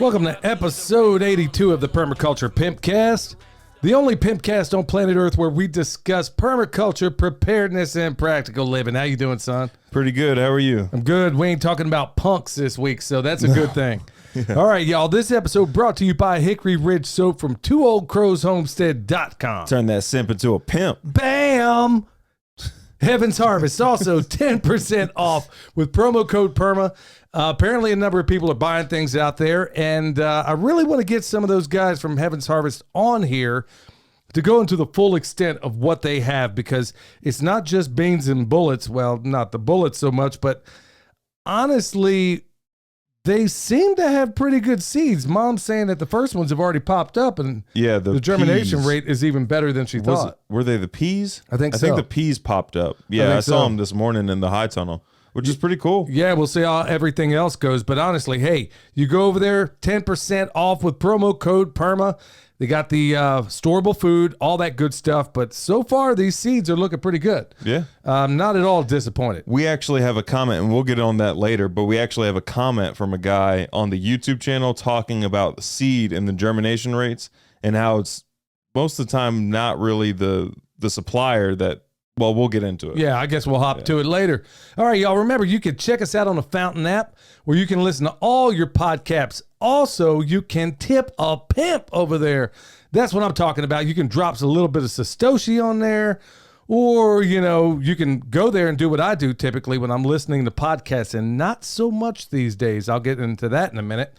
Welcome to episode 82 of the Permaculture PIMPcast, the only PIMPcast on planet Earth where we discuss permaculture, preparedness, and practical living. How you doing, son? Pretty good. How are you? I'm good. We ain't talking about punks this week, so that's a good thing. Yeah. All right, y'all. This episode brought to you by Hickory Ridge Soap from twooldcrowshomestead.com. Turn that simp into a pimp. Bam! Heaven's Harvest, also 10% off with promo code PERMA. Apparently a number of people are buying things out there, and I really want to get some of those guys from Heaven's Harvest on here to go into the full extent of what they have, because it's not just beans and bullets. Well, not the bullets so much, but honestly, they seem to have pretty good seeds. Mom's saying that the first ones have already popped up, and the germination peas. rate is even better than she thought. Were they the peas? I think so. I think the peas popped up. Yeah, I saw them this morning in the high tunnel, which is pretty cool. Yeah, we'll see how everything else goes. But honestly, hey, you go over there, 10% off with promo code PERMA. They got the storable food, all that good stuff. But so far, these seeds are looking pretty good. Yeah. Not at all disappointed. We actually have a comment, and we'll get on that later, but we actually have a comment from a guy on the YouTube channel talking about the seed and the germination rates and how it's most of the time not really the supplier that, well, we'll get into it. Yeah, I guess we'll hop to it later. All right, y'all. Remember, you can check us out on the Fountain app where you can listen to all your podcasts. Also, you can tip a pimp over there. That's what I'm talking about. You can drop a little bit of Satoshi on there, or, you know, you can go there and do what I do typically when I'm listening to podcasts, and not so much these days. I'll get into that in a minute.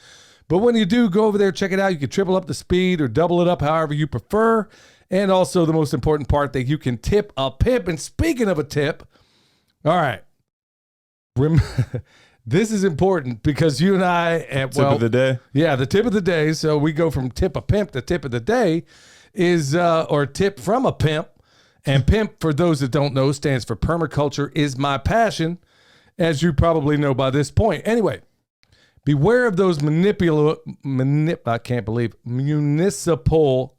But when you do, go over there, check it out. You can triple up the speed or double it up however you prefer. And also the most important part, that you can tip a pimp. And speaking of a tip, all right, this is important because you and I, tip of the day. Yeah, the tip of the day. So we go from tip a pimp to tip of the day is, or tip from a pimp. And PIMP, for those that don't know, stands for Permaculture is my passion, as you probably know by this point. Anyway, beware of those municipal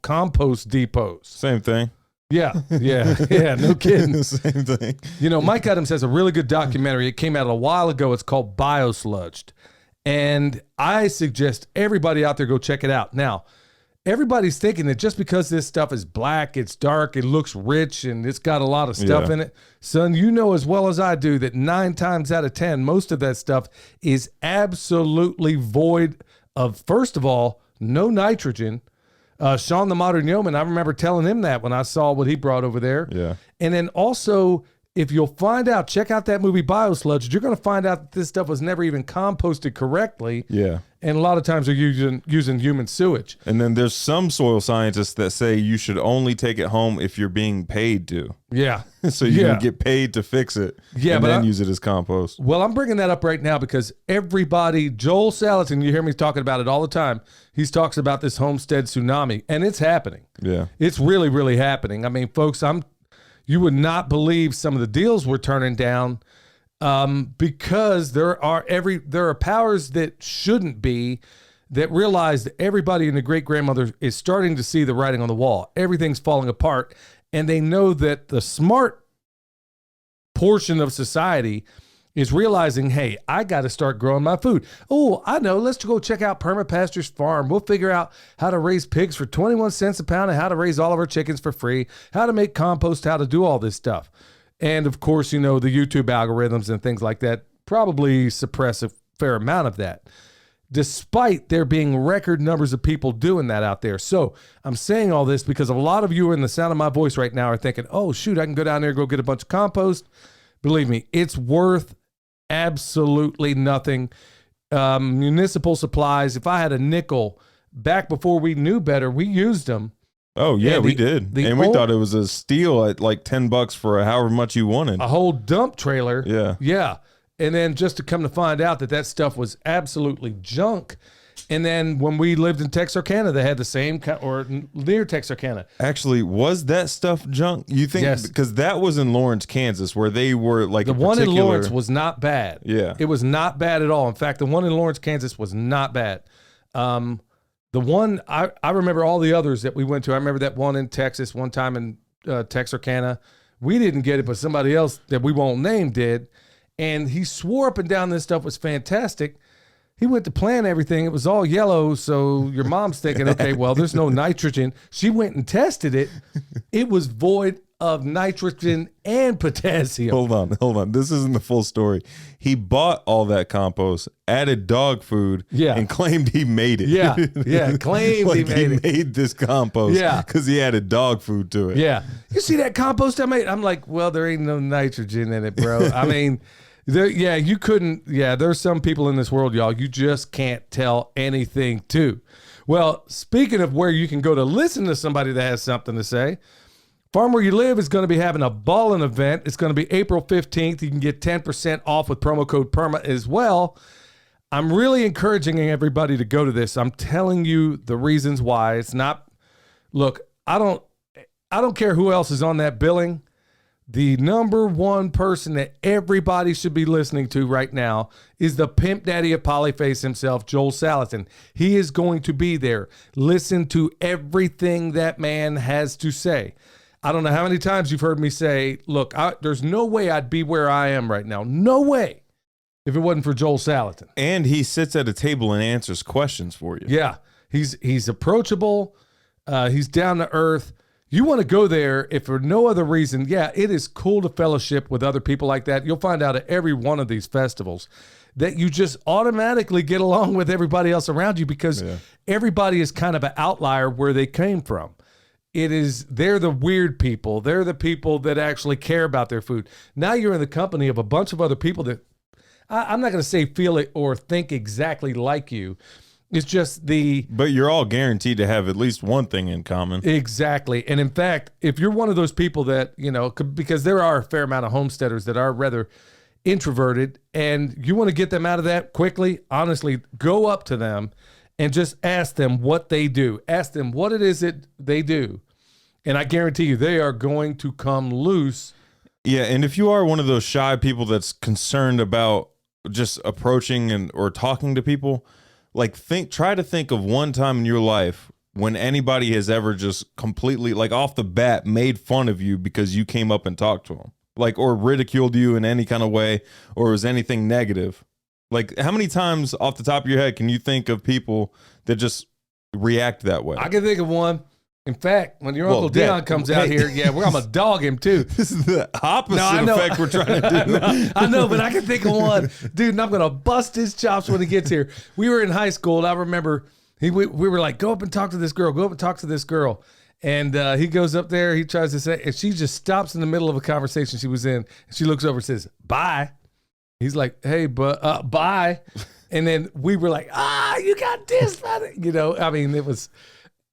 compost depots. Same thing. Yeah, no kidding. Same thing. You know, Mike Adams has a really good documentary. It came out a while ago. It's called Biosludged. And I suggest everybody out there go check it out. Now, everybody's thinking that just because this stuff is black, it's dark, it looks rich, and it's got a lot of stuff in it. Son, you know as well as I do that 9 times out of 10, most of that stuff is absolutely void of, first of all, no nitrogen. Sean the Modern Yeoman, I remember telling him that when I saw what he brought over there. Yeah. And then also, if you'll find out, check out that movie Biosludged, you're going to find out that this stuff was never even composted correctly. Yeah. And a lot of times they're using human sewage. And then there's some soil scientists that say you should only take it home if you're being paid to. Yeah. So you can get paid to fix it and then use it as compost. Well, I'm bringing that up right now because everybody, Joel Salatin, you hear me talking about it all the time. He talks about this homestead tsunami, and it's happening. Yeah. It's really, really happening. I mean, folks, you would not believe some of the deals we're turning down because there are powers that shouldn't be, that realize that everybody and the great-grandmother is starting to see the writing on the wall. Everything's falling apart, and they know that the smart portion of society is realizing, hey, I got to start growing my food. Oh, I know. Let's go check out Permapasture's farm. We'll figure out how to raise pigs for 21 cents a pound and how to raise all of our chickens for free, how to make compost, how to do all this stuff. And of course, you know, the YouTube algorithms and things like that probably suppress a fair amount of that, despite there being record numbers of people doing that out there. So I'm saying all this because a lot of you in the sound of my voice right now are thinking, oh, shoot, I can go down there and go get a bunch of compost. Believe me, it's worth absolutely nothing. Municipal supplies, if I had a nickel back before we knew better, we used them. Oh, yeah, we did. And we thought it was a steal at like $10 for however much you wanted. A whole dump trailer. Yeah. Yeah. And then just to come to find out that stuff was absolutely junk. And then when we lived in Texarkana, they had the same, or near Texarkana. Actually, was that stuff junk? You think? Yes. Because that was in Lawrence, Kansas, where they were like the one in Lawrence was not bad. Yeah. It was not bad at all. In fact, the one in Lawrence, Kansas was not bad. The one, I remember all the others that we went to. I remember that one in Texas, one time in Texarkana. We didn't get it, but somebody else that we won't name did. And he swore up and down this stuff was fantastic. He went to plant everything. It was all yellow. So your mom's thinking, okay, well, there's no nitrogen. She went and tested it. It was void of nitrogen and potassium. Hold on. This isn't the full story. He bought all that compost, added dog food, and claimed he made it. Yeah, claimed like he made this compost because he added dog food to it. Yeah. You see that compost I made? I'm like, well, there ain't no nitrogen in it, bro. I mean, you couldn't. Yeah, there's some people in this world, y'all, you just can't tell anything to. Well, speaking of where you can go to listen to somebody that has something to say, Farm Where You Live is going to be having a ballin' event. It's going to be April 15th. You can get 10% off with promo code PERMA as well. I'm really encouraging everybody to go to this. I'm telling you the reasons why. It's not, look, I don't care who else is on that billing. The number one person that everybody should be listening to right now is the pimp daddy of Polyface himself, Joel Salatin. He is going to be there. Listen to everything that man has to say. I don't know how many times you've heard me say, look, there's no way I'd be where I am right now. No way. If it wasn't for Joel Salatin. And he sits at a table and answers questions for you. Yeah. He's approachable. He's down to earth. You want to go there if for no other reason. Yeah, it is cool to fellowship with other people like that. You'll find out at every one of these festivals that you just automatically get along with everybody else around you because everybody is kind of an outlier where they came from. They're the weird people. They're the people that actually care about their food. Now you're in the company of a bunch of other people that I'm not going to say feel it or think exactly like you. It's just But you're all guaranteed to have at least one thing in common. Exactly. And in fact, if you're one of those people that, because there are a fair amount of homesteaders that are rather introverted and you want to get them out of that quickly, honestly, go up to them and just ask them what they do. Ask them what it is that they do. And I guarantee you, they are going to come loose. Yeah, and if you are one of those shy people that's concerned about just approaching or talking to people, try to think of one time in your life when anybody has ever just completely, off the bat, made fun of you because you came up and talked to them, or ridiculed you in any kind of way, or was anything negative. How many times off the top of your head can you think of people that just react that way? I can think of one. In fact, when your Uncle Dion comes out here, we're going to dog him too. This is the opposite effect we're trying to do. I know, but I can think of one. Dude, and I'm going to bust his chops when he gets here. We were in high school, and I remember we were like, go up and talk to this girl. Go up and talk to this girl. And he goes up there. He tries to say, and she just stops in the middle of a conversation she was in. And she looks over and says, bye. He's like, hey, but bye. And then we were like, you got this, it was...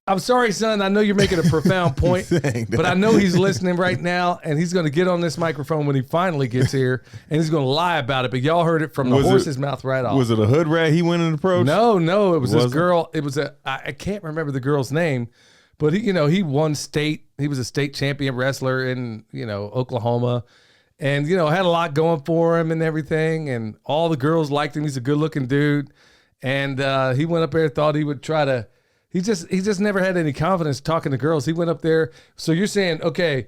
I'm sorry, son. I know you're making a profound point, but I know he's listening right now, and he's going to get on this microphone when he finally gets here, and he's going to lie about it. But y'all heard it from the horse's mouth right off. Was it a hood rat he went and approached? No. It was this girl. It was I can't remember the girl's name, but he won state. He was a state champion wrestler in Oklahoma, and had a lot going for him and everything, and all the girls liked him. He's a good-looking dude, and he went up there, thought he would try to. He just never had any confidence talking to girls. He went up there. So you're saying, okay,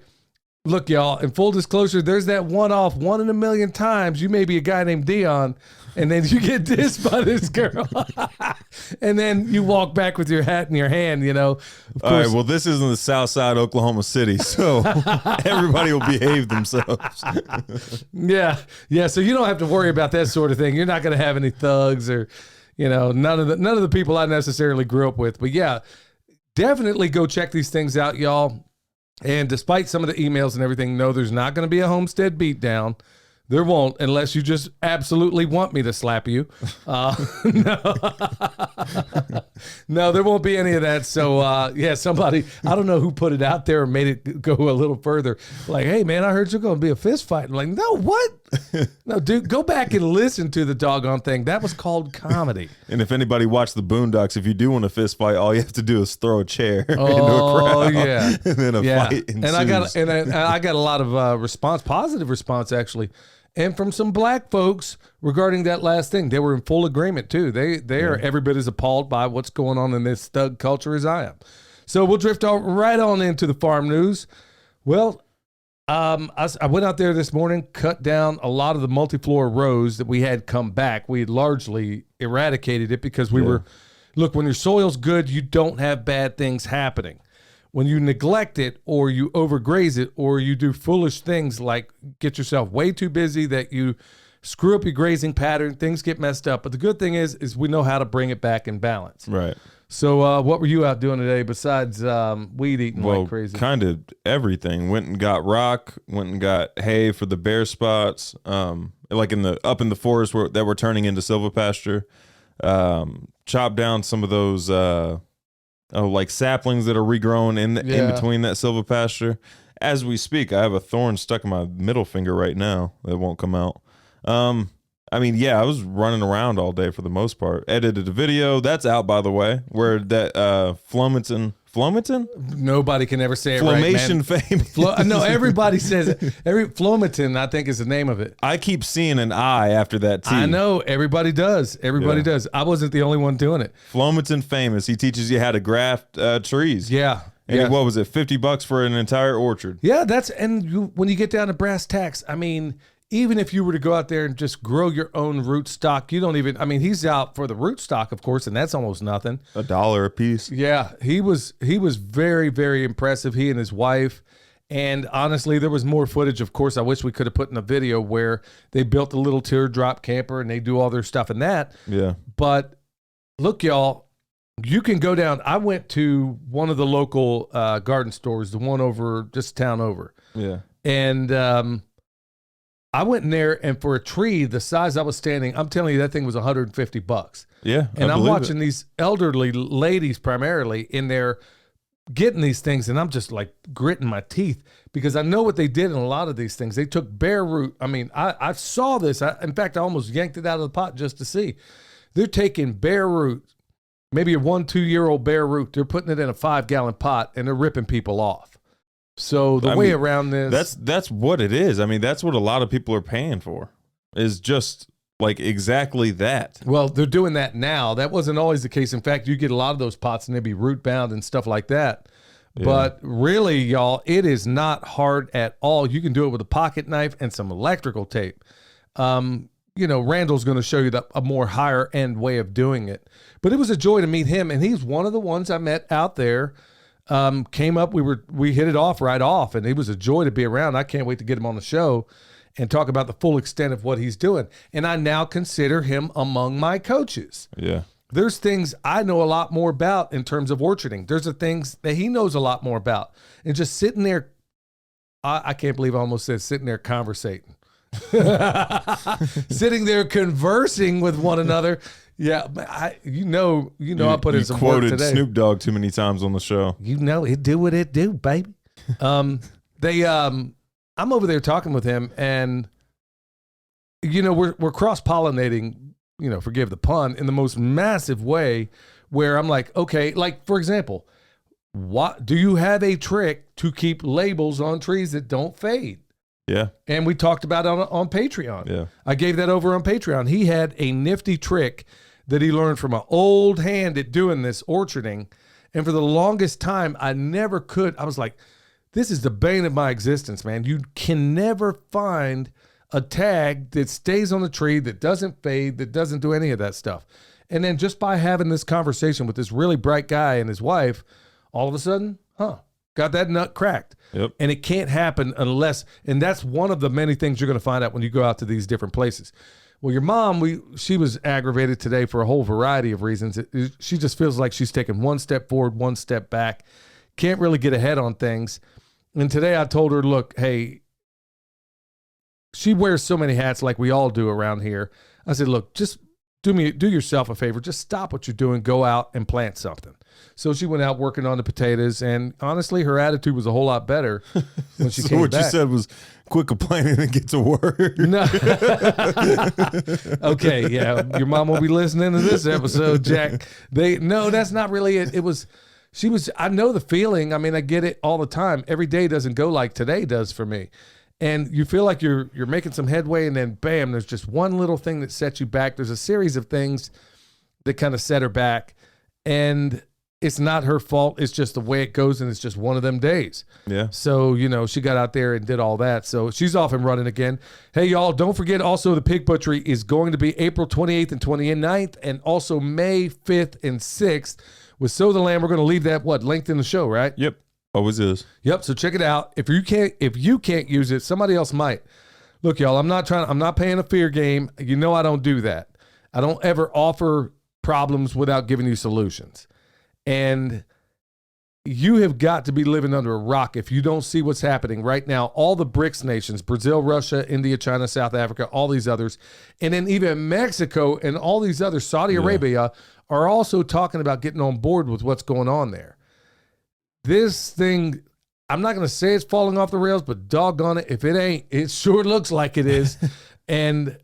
look, y'all, in full disclosure, there's that one-off, 1 in a million times you may be a guy named Dion, and then you get dissed by this girl. And then you walk back with your hat in your hand, Of course. All right, well, this isn't the South Side Oklahoma City, so everybody will behave themselves. Yeah, so you don't have to worry about that sort of thing. You're not going to have any thugs or... none of the people I necessarily grew up with. But yeah, definitely go check these things out, y'all. And despite some of the emails and everything, no, there's not going to be a homestead beatdown. There won't, unless you just absolutely want me to slap you. No, there won't be any of that. So, somebody, I don't know who put it out there or made it go a little further. Like, hey, man, I heard you're going to be a fist fight. I'm like, no, what? No, dude, go back and listen to the doggone thing. That was called comedy. And if anybody watched the Boondocks, if you do want a fist fight, all you have to do is throw a chair into a crowd. Oh, yeah. And then a fight ensues. And I got a lot of positive response, actually. And from some black folks regarding that last thing. They were in full agreement, too. They are every bit as appalled by what's going on in this thug culture as I am. So we'll drift right on into the farm news. Well, I went out there this morning, cut down a lot of the multiflora rows that we had come back. We had largely eradicated it because look, when your soil's good, you don't have bad things happening. When you neglect it or you overgraze it or you do foolish things like get yourself way too busy that you screw up your grazing pattern, things get messed up. But the good thing is we know how to bring it back in balance. Right. So what were you out doing today besides weed eating like crazy? Kind of everything. Went and got rock, went and got hay for the bare spots, like up in the forest that we're turning into silvopasture. Chopped down some of those like saplings that are regrowing in between that silvopasture. As we speak, I have a thorn stuck in my middle finger right now that won't come out. I mean, yeah, I was running around all day for the most part. Edited a video. That's out, by the way, where that Flomatin? Nobody can ever say it right, man. Fame. No, everybody says it. Flomatin, I think, is the name of it. I keep seeing an I after that T. I know. Everybody does. Everybody does. I wasn't the only one doing it. Flomatin famous. He teaches you how to graft trees. Yeah. And what was it, $50 for an entire orchard? Yeah, when you get down to brass tacks, I mean, even if you were to go out there and just grow your own root stock, he's out for the root stock, of course, and that's almost nothing. $1 a piece. Yeah, he was very, very impressive, he and his wife. And honestly, there was more footage, of course, I wish we could have put in a video where they built a little teardrop camper and they do all their stuff in that. Yeah. But look, y'all, you can go down. I went to one of the local garden stores, the one over just town over. Yeah. And I went in there, and for a tree the size I was standing, I'm telling you, that thing was $150. Yeah. And I'm watching these elderly ladies primarily in there getting these things, and I'm just like gritting my teeth because I know what they did in a lot of these things. They took bare root. I mean, I saw this. In fact, I almost yanked it out of the pot just to see. They're taking bare root, maybe a 1-2-year-old bare root. They're putting it in a 5-gallon pot, and they're ripping people off. So the way around this, that's what it is. I mean, that's what a lot of people are paying for, is just like exactly that. Well, they're doing that now. That wasn't always the case. In fact, you get a lot of those pots and they'd be root bound and stuff like that. Yeah. But really, y'all, it is not hard at all. You can do it with a pocket knife and some electrical tape. Randall's going to show you a more higher end way of doing it. But it was a joy to meet him, and he's one of the ones I met out there. Came up, we hit it off right off, and it was a joy to be around. I can't wait to get him on the show and talk about the full extent of what he's doing. And I now consider him among my coaches. Yeah. There's things I know a lot more about in terms of orcharding. There's the things that he knows a lot more about. And just sitting there, I can't believe I almost said sitting there conversating. Sitting there conversing with one another. Yeah, I put in some work today. You quoted Snoop Dogg too many times on the show. It do what it do, baby. I'm over there talking with him, and we're cross-pollinating, forgive the pun, in the most massive way, where I'm like, okay, like for example, what do you have a trick to keep labels on trees that don't fade? Yeah. And we talked about it on Patreon. Yeah. I gave that over on Patreon. He had a nifty trick that he learned from an old hand at doing this orcharding. And for the longest time, I never could. I was like, this is the bane of my existence, man. You can never find a tag that stays on the tree, that doesn't fade, that doesn't do any of that stuff. And then just by having this conversation with this really bright guy and his wife, all of a sudden, got that nut cracked. Yep. And it can't happen and that's one of the many things you're going to find out when you go out to these different places. Well, your mom, she was aggravated today for a whole variety of reasons. She just feels like she's taking one step forward, one step back, can't really get ahead on things. And today I told her, look, hey, she wears so many hats like we all do around here. I said, look, just do yourself a favor. Just stop what you're doing. Go out and plant something. So she went out working on the potatoes, and honestly, her attitude was a whole lot better when she came back. What you said was, quit complaining and get to work. No. Okay, yeah, your mom will be listening to this episode, Jack. No, that's not really it. I know the feeling. I mean, I get it all the time. Every day doesn't go like today does for me. And you feel like you're making some headway, and then bam, there's just one little thing that sets you back. There's a series of things that kind of set her back. And it's not her fault. It's just the way it goes, and it's just one of them days. Yeah. So, she got out there and did all that. So she's off and running again. Hey, y'all, don't forget also the pig butchery is going to be April 28th and 29th, and also May 5th and 6th. With Sow the Lamb, we're going to leave that, linked in the show, right? Yep. Always is. Yep. So check it out. If you can't use it, somebody else might. Look, y'all, I'm not playing a fear game. I don't do that. I don't ever offer problems without giving you solutions. And you have got to be living under a rock if you don't see what's happening right now. All the BRICS nations, Brazil, Russia, India, China, South Africa, all these others, and then even Mexico and all these others, Saudi Arabia, are also talking about getting on board with what's going on there. This thing, I'm not going to say it's falling off the rails, but doggone it, if it ain't, it sure looks like it is. And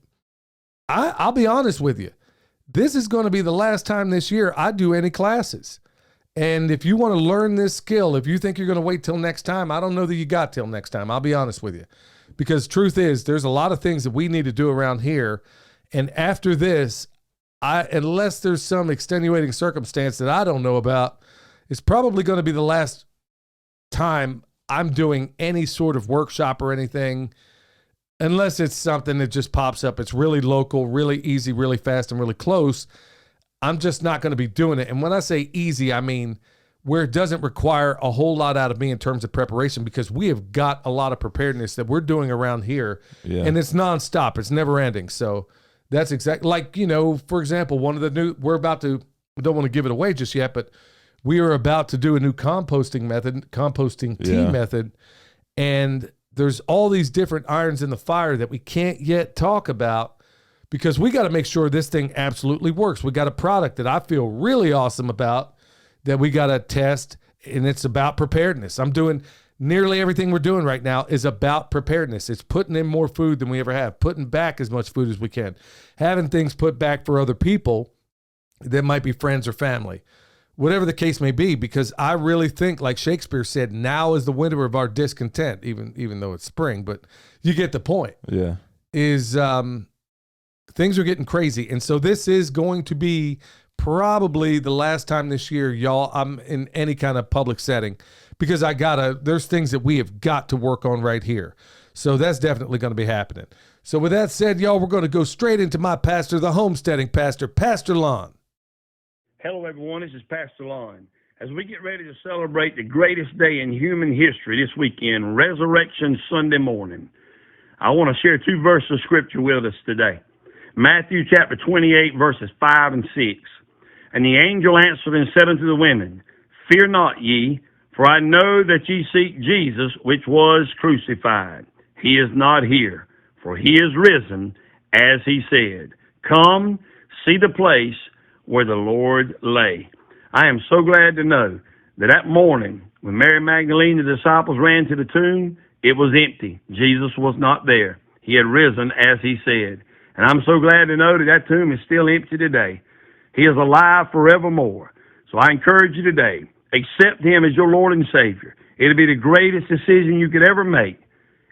I'll be honest with you. This is going to be the last time this year I do any classes. And if you want to learn this skill, if you think you're going to wait till next time, I don't know that you got till next time. I'll be honest with you. Because truth is, there's a lot of things that we need to do around here. And after this, unless there's some extenuating circumstance that I don't know about, it's probably going to be the last time I'm doing any sort of workshop or anything, unless it's something that just pops up. It's really local, really easy, really fast, and really close. I'm just not going to be doing it. And when I say easy, I mean where it doesn't require a whole lot out of me in terms of preparation, because we have got a lot of preparedness that we're doing around here, and it's nonstop. It's never ending. So that's exactly like, for example, one of the new, we don't want to give it away just yet, but we are about to do a new composting tea method. And there's all these different irons in the fire that we can't yet talk about, because we got to make sure this thing absolutely works. We got a product that I feel really awesome about that we got to test, and it's about preparedness. I'm doing nearly everything we're doing right now is about preparedness. It's putting in more food than we ever have, putting back as much food as we can, having things put back for other people that might be friends or family, whatever the case may be, because I really think, like Shakespeare said, now is the winter of our discontent, even though it's spring, but you get the point. Yeah. Things are getting crazy. And so this is going to be probably the last time this year, y'all, I'm in any kind of public setting, because there's things that we have got to work on right here. So that's definitely going to be happening. So with that said, y'all, we're going to go straight into my pastor, the homesteading pastor, Pastor Lon. Hello, everyone. This is Pastor Lon. As we get ready to celebrate the greatest day in human history this weekend, Resurrection Sunday morning, I want to share 2 verses of Scripture with us today. Matthew chapter 28, verses 5 and 6. And the angel answered and said unto the women, Fear not ye, for I know that ye seek Jesus, which was crucified. He is not here, for he is risen, as he said. Come, see the place where the Lord lay. I am so glad to know that morning, when Mary Magdalene and the disciples ran to the tomb, it was empty. Jesus was not there. He had risen, as he said. And I'm so glad to know that tomb is still empty today. He is alive forevermore. So I encourage you today, accept him as your Lord and Savior. It'll be the greatest decision you could ever make,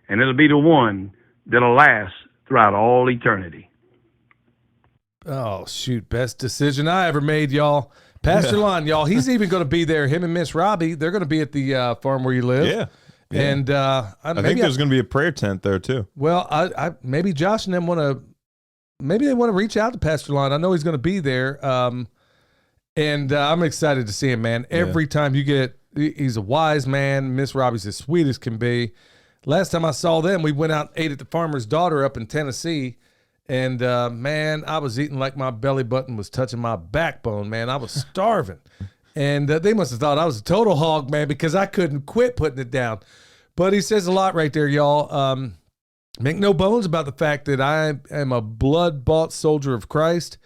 and it'll be the one that'll last throughout all eternity. Oh, shoot. Best decision I ever made, y'all. Pastor Lon, y'all, he's even going to be there. Him and Miss Robbie, they're going to be at the farm where you live. Yeah. And I think there's going to be a prayer tent there, too. Well, I maybe Josh and them maybe they want to reach out to Pastor Lon. I know he's going to be there. And I'm excited to see him, man. Every time he's a wise man. Miss Robbie's as sweet as can be. Last time I saw them, we went out and ate at the farmer's daughter up in Tennessee. And, man, I was eating like my belly button was touching my backbone, man. I was starving. And they must have thought I was a total hog, man, because I couldn't quit putting it down. But he says a lot right there, y'all. Make no bones about the fact that I am a blood-bought soldier of Christ.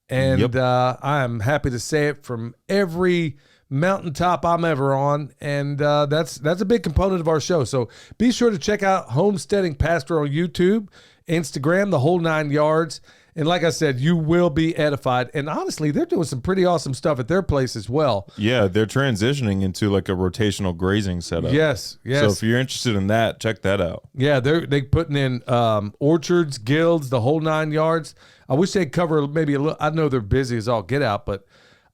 And I am happy to say it from every mountaintop I'm ever on. And that's a big component of our show. So be sure to check out Homesteading Pastor on YouTube, Instagram, the whole 9 yards. And like I said, you will be edified. And honestly, they're doing some pretty awesome stuff at their place as well. Yeah, they're transitioning into like a rotational grazing setup. Yes. So if you're interested in that, check that out. Yeah, they putting in orchards, guilds, the whole 9 yards. I wish they'd cover maybe a little. I know they're busy as all get out, but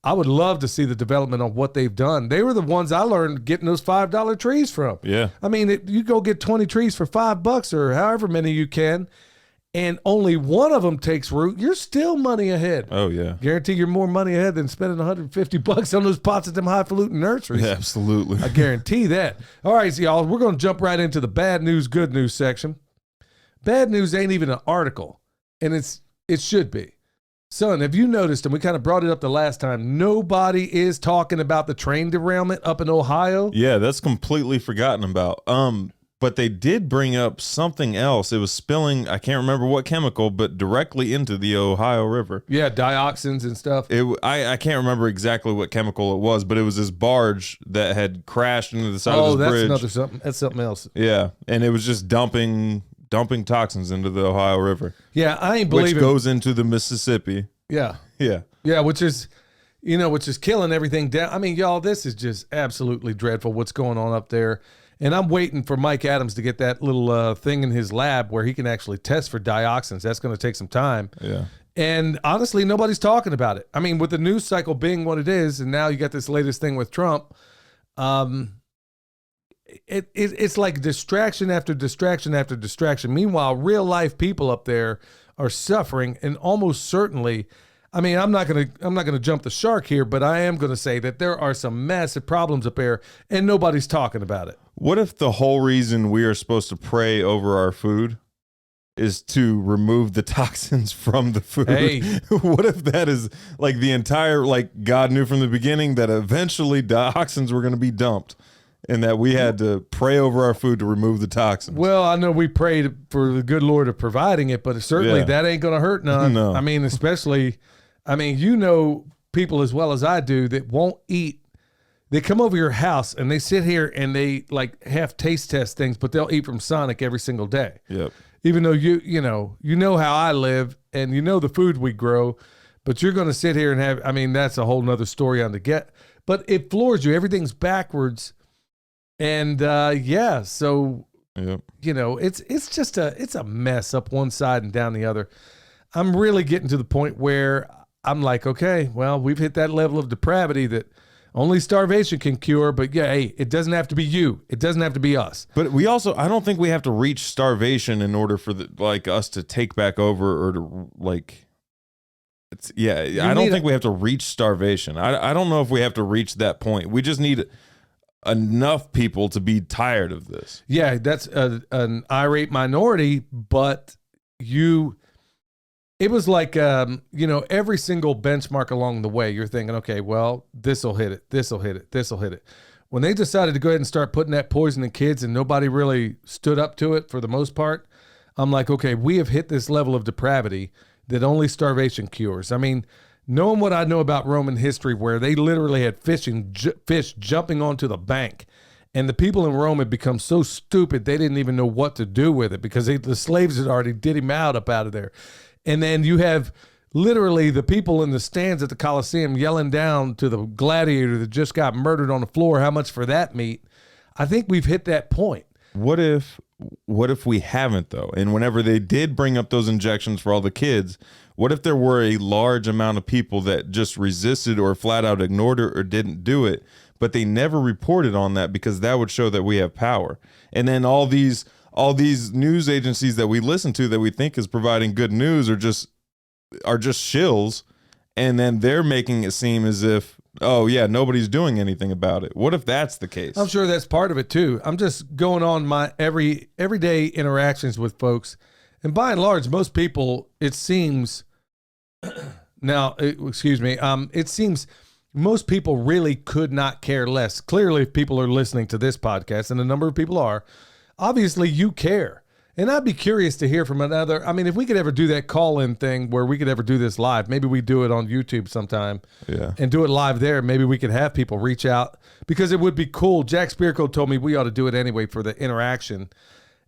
I would love to see the development on what they've done. They were the ones I learned getting those $5 trees from. Yeah. I mean, you go get 20 trees for $5 or however many you can, and only one of them takes root, you're still money ahead. Oh, yeah. Guarantee you're more money ahead than spending $150 on those pots at them highfalutin nurseries. Yeah, absolutely. I guarantee that. All right, so y'all, we're going to jump right into the bad news, good news section. Bad news ain't even an article, and it should be. Son, have you noticed, and we kind of brought it up the last time, nobody is talking about the train derailment up in Ohio? Yeah, that's completely forgotten about. But they did bring up something else. It was spilling, I can't remember what chemical, but directly into the Ohio River. Yeah, dioxins and stuff. I can't remember exactly what chemical it was, but it was this barge that had crashed into the side of this bridge. That's something else. Yeah, and it was just dumping toxins into the Ohio River. Yeah, I ain't believing. Which goes into the Mississippi. Yeah. Yeah. Yeah, which is killing everything down. I mean, y'all, this is just absolutely dreadful what's going on up there. And I'm waiting for Mike Adams to get that little thing in his lab where he can actually test for dioxins. That's going to take some time. Yeah. And honestly, nobody's talking about it. I mean, with the news cycle being what it is, and now you got this latest thing with Trump, it's like distraction after distraction after distraction. Meanwhile, real life people up there are suffering, and almost certainly, I mean, I'm not gonna jump the shark here, but I am gonna say that there are some massive problems up there, and nobody's talking about it. What if the whole reason we are supposed to pray over our food is to remove the toxins from the food? Hey. What if that is like the entire, like God knew from the beginning that eventually dioxins were going to be dumped and that we had to pray over our food to remove the toxins? Well, I know we prayed for the good Lord of providing it, but certainly that ain't going to hurt none. No. I mean, especially, you know people as well as I do that won't eat. They come over your house and they sit here and they like have taste test things, but they'll eat from Sonic every single day. Yep. Even though you know how I live and you know the food we grow, but you're going to sit here and have, I mean, that's a whole nother story on the get, but it floors you. Everything's backwards. And so, yep. It's just a mess up one side and down the other. I'm really getting to the point where I'm like, okay, well, we've hit that level of depravity that only starvation can cure, but yeah, hey, it doesn't have to be you. It doesn't have to be us. But we also, I don't think we have to reach starvation in order for us to take back over or to like, I don't think we have to reach starvation. I don't know if we have to reach that point. We just need enough people to be tired of this. Yeah, that's an irate minority, but it was like, every single benchmark along the way, you're thinking, okay, well, this'll hit it, this'll hit it, this'll hit it. When they decided to go ahead and start putting that poison in kids and nobody really stood up to it for the most part, I'm like, okay, we have hit this level of depravity that only starvation cures. I mean, knowing what I know about Roman history where they literally had fish jumping onto the bank, and the people in Rome had become so stupid they didn't even know what to do with it because the slaves had already did him out of there. And then you have literally the people in the stands at the Coliseum yelling down to the gladiator that just got murdered on the floor, how much for that meat? I think we've hit that point. What if we haven't, though? And whenever they did bring up those injections for all the kids, what if there were a large amount of people that just resisted or flat out ignored it or didn't do it, but they never reported on that because that would show that we have power? And then all these news agencies that we listen to that we think is providing good news are just shills, and then they're making it seem as if, oh yeah, nobody's doing anything about it. What if that's the case? I'm sure that's part of it too. I'm just going on my everyday interactions with folks, and by and large, most people, it seems it seems most people really could not care less. Clearly, if people are listening to this podcast, and a number of people are, obviously you care. And I'd be curious to hear from another. I mean, if we could ever do that call-in thing where we could ever do this live, maybe we do it on YouTube sometime and do it live there. Maybe we could have people reach out because it would be cool. Jack Spirko told me we ought to do it anyway for the interaction.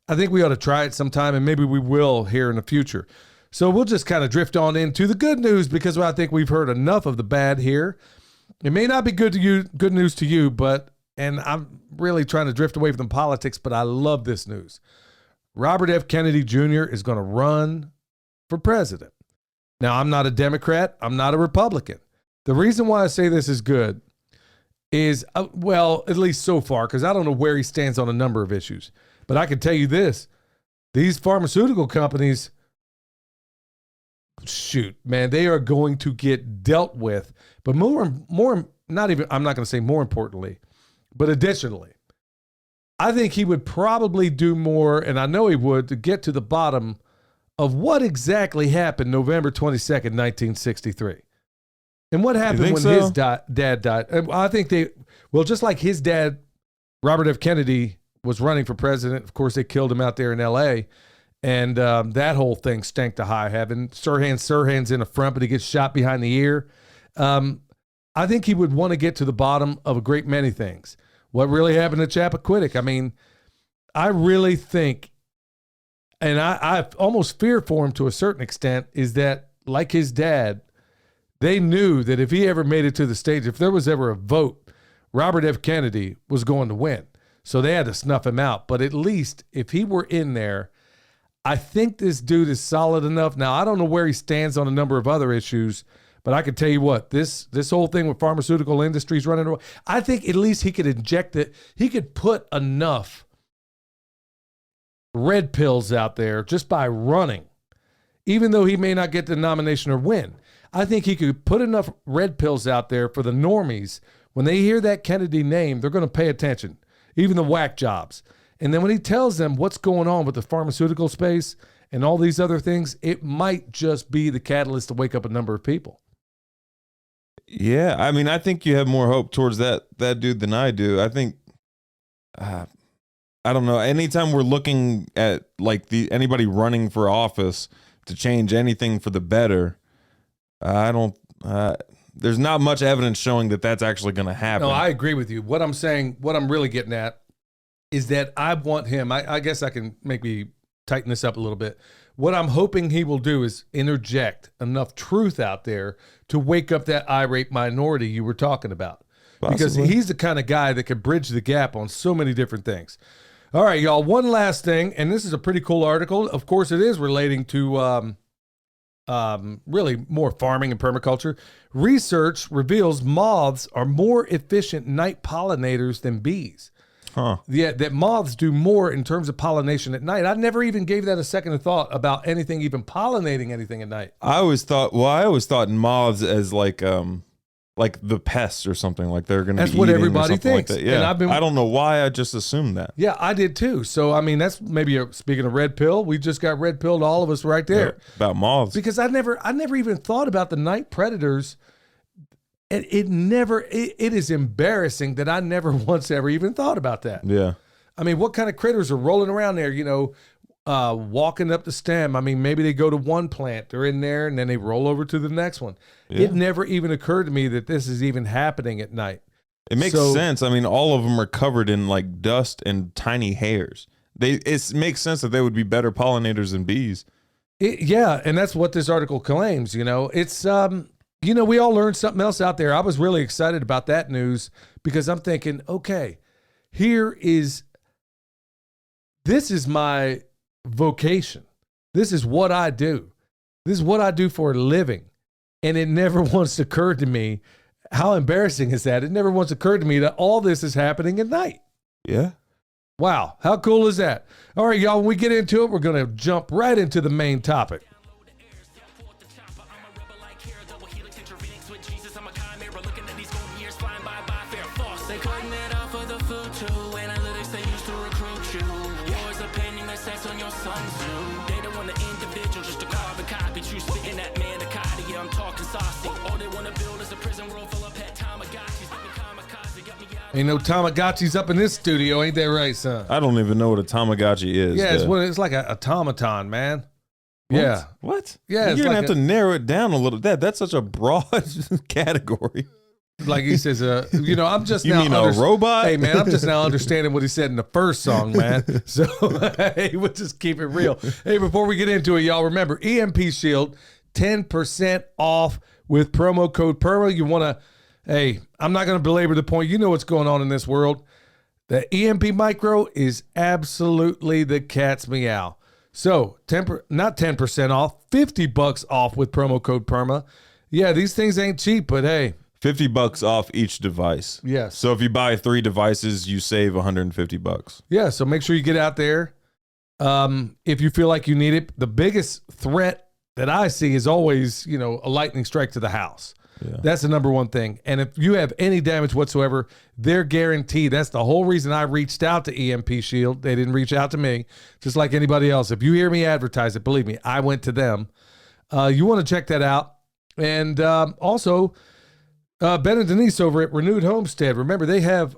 I think we ought to try it sometime, and maybe we will here in the future. So we'll just kind of drift on into the good news because I think we've heard enough of the bad here. It may not be good news to you, and I'm really trying to drift away from politics, but I love this news. Robert F. Kennedy Jr. is going to run for president. Now, I'm not a Democrat. I'm not a Republican. The reason why I say this is good is, well, at least so far, because I don't know where he stands on a number of issues. But I can tell you this. These pharmaceutical companies, shoot, man, they are going to get dealt with. But not even, I'm not going to say more importantly, but additionally, I think he would probably do more, and I know he would, to get to the bottom of what exactly happened November 22nd, 1963. And what happened when his dad died. I think just like his dad, Robert F. Kennedy, was running for president. Of course, they killed him out there in L.A., and that whole thing stank to high heaven. Sirhan's in the front, but he gets shot behind the ear. I think he would want to get to the bottom of a great many things. What really happened to Chappaquiddick? I mean, I really think, and I almost fear for him to a certain extent, is that, like his dad, they knew that if he ever made it to the stage, if there was ever a vote, Robert F. Kennedy was going to win. So they had to snuff him out. But at least if he were in there, I think this dude is solid enough. Now, I don't know where he stands on a number of other issues, but I can tell you what, this whole thing with pharmaceutical industries running around, I think at least he could inject it. He could put enough red pills out there just by running, even though he may not get the nomination or win. I think he could put enough red pills out there for the normies. When they hear that Kennedy name, they're going to pay attention, even the whack jobs. And then when he tells them what's going on with the pharmaceutical space and all these other things, it might just be the catalyst to wake up a number of people. Yeah, I mean, I think you have more hope towards that dude than I do. I think, I don't know. Anytime we're looking at like anybody running for office to change anything for the better, there's not much evidence showing that that's actually going to happen. No, I agree with you. What I'm saying, what I'm really getting at is that I want him, I guess I can maybe tighten this up a little bit. What I'm hoping he will do is interject enough truth out there to wake up that irate minority you were talking about. Possibly. Because he's the kind of guy that could bridge the gap on so many different things. All right, y'all, one last thing, and this is a pretty cool article. Of course, it is relating to really more farming and permaculture. Research reveals moths are more efficient night pollinators than bees. Huh. Yeah, that moths do more in terms of pollination at night. I never even gave that a second of thought about anything, even pollinating anything at night. I always thought moths as like the pests or something, like they're going to be eating. That's what everybody thinks. Like that. Yeah, and I don't know why, I just assumed that. Yeah, I did too. So, I mean, that's maybe speaking of red pill, we just got red pilled, all of us right there. Yeah, about moths. Because I never even thought about the night predators. And it is embarrassing that I never once ever even thought about that. Yeah. I mean, what kind of critters are rolling around there, walking up the stem? I mean, maybe they go to one plant, they're in there, and then they roll over to the next one. Yeah. It never even occurred to me that this is even happening at night. It makes sense. I mean, all of them are covered in like dust and tiny hairs. It makes sense that they would be better pollinators than bees. Yeah, and that's what this article claims. It's we all learned something else out there. I was really excited about that news because I'm thinking, okay, this is my vocation. This is what I do. This is what I do for a living. And it never once occurred to me, how embarrassing is that? It never once occurred to me that all this is happening at night. Yeah. Wow. How cool is that? All right, y'all, when we get into it, we're going to jump right into the main topic. Ain't no Tamagotchis up in this studio, ain't that right, son? I don't even know what a Tamagotchi is. Yeah, it's like an automaton, man. What? Yeah. What? Yeah, you're gonna have to narrow it down a little. That's such a broad category. Like he says, I'm just you now. You mean a robot? Hey, man, I'm just now understanding what he said in the first song, man. So, hey, we'll just keep it real. Hey, before we get into it, y'all remember EMP Shield, 10% off with promo code PERMA. You want to. Hey, I'm not going to belabor the point. You know what's going on in this world. The EMP Micro is absolutely the cat's meow. So, not 10% off, $50 off with promo code PERMA. Yeah, these things ain't cheap, but hey. $50 off each device. Yes. So if you buy 3 devices, you save $150. Yeah, so make sure you get out there. If you feel like you need it, the biggest threat that I see is always, a lightning strike to the house. Yeah. That's the number one thing. And if you have any damage whatsoever, they're guaranteed. That's the whole reason I reached out to EMP Shield. They didn't reach out to me, just like anybody else. If you hear me advertise it, believe me, I went to them. You want to check that out. And also, Ben and Denise over at Renewed Homestead. Remember, they have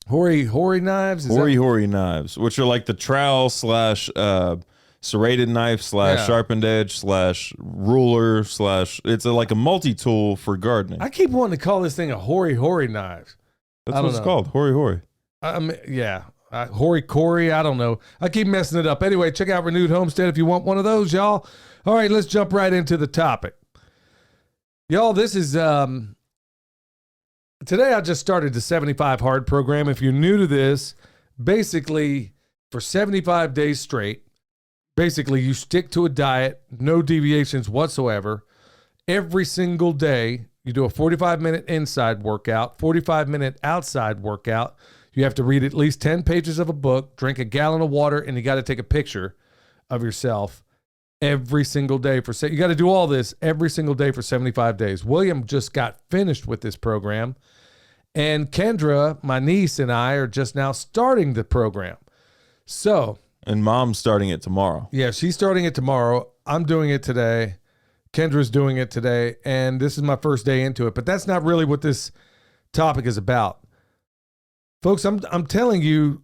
Hori knives. Hori knives, which are like the trowel / serrated knife / sharpened edge / ruler / it's like a multi-tool for gardening. I keep wanting to call this thing a Hori knives. That's what it's called. Hori. Yeah. Hori Corey, I don't know. I keep messing it up. Anyway, check out Renewed Homestead if you want one of those, y'all. All right, let's jump right into the topic. Y'all, this is today I just started the 75 Hard program. If you're new to this, basically for 75 days straight, basically you stick to a diet, no deviations whatsoever. Every single day, you do a 45-minute inside workout, 45-minute outside workout. You have to read at least 10 pages of a book, drink a gallon of water, and you got to take a picture of yourself every single day. You got to do all this every single day for 75 days. William just got finished with this program, and Kendra, my niece, and I are just now starting the program. And Mom's starting it tomorrow. Yeah, she's starting it tomorrow. I'm doing it today. Kendra's doing it today, and this is my first day into it. But that's not really what this topic is about. Folks, I'm telling you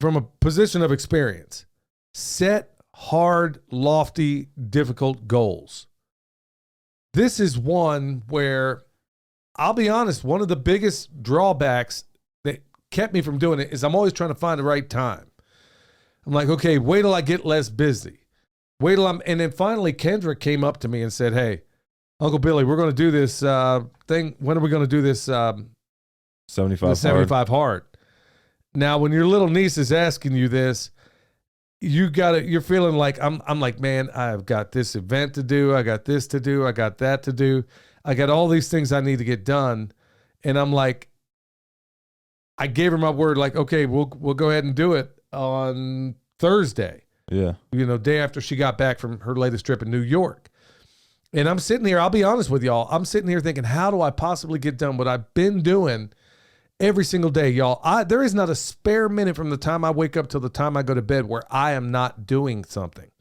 from a position of experience, set hard, lofty, difficult goals. This is one where, I'll be honest, one of the biggest drawbacks that kept me from doing it is I'm always trying to find the right time. I'm like, okay, wait till I get less busy. And then finally Kendra came up to me and said, hey, Uncle Billy, we're going to do this thing. When are we going to do this 75 hard? Now, when your little niece is asking you this, you're feeling like, I'm like, man, I've got this event to do. I got this to do. I got that to do. I got all these things I need to get done. And I'm like, I gave her my word, like, okay, we'll go ahead and do it on Thursday. Yeah. Day after she got back from her latest trip in New York. And I'm sitting here, I'll be honest with y'all, I'm sitting here thinking, how do I possibly get done what I've been doing every single day, y'all? There is not a spare minute from the time I wake up till the time I go to bed where I am not doing something.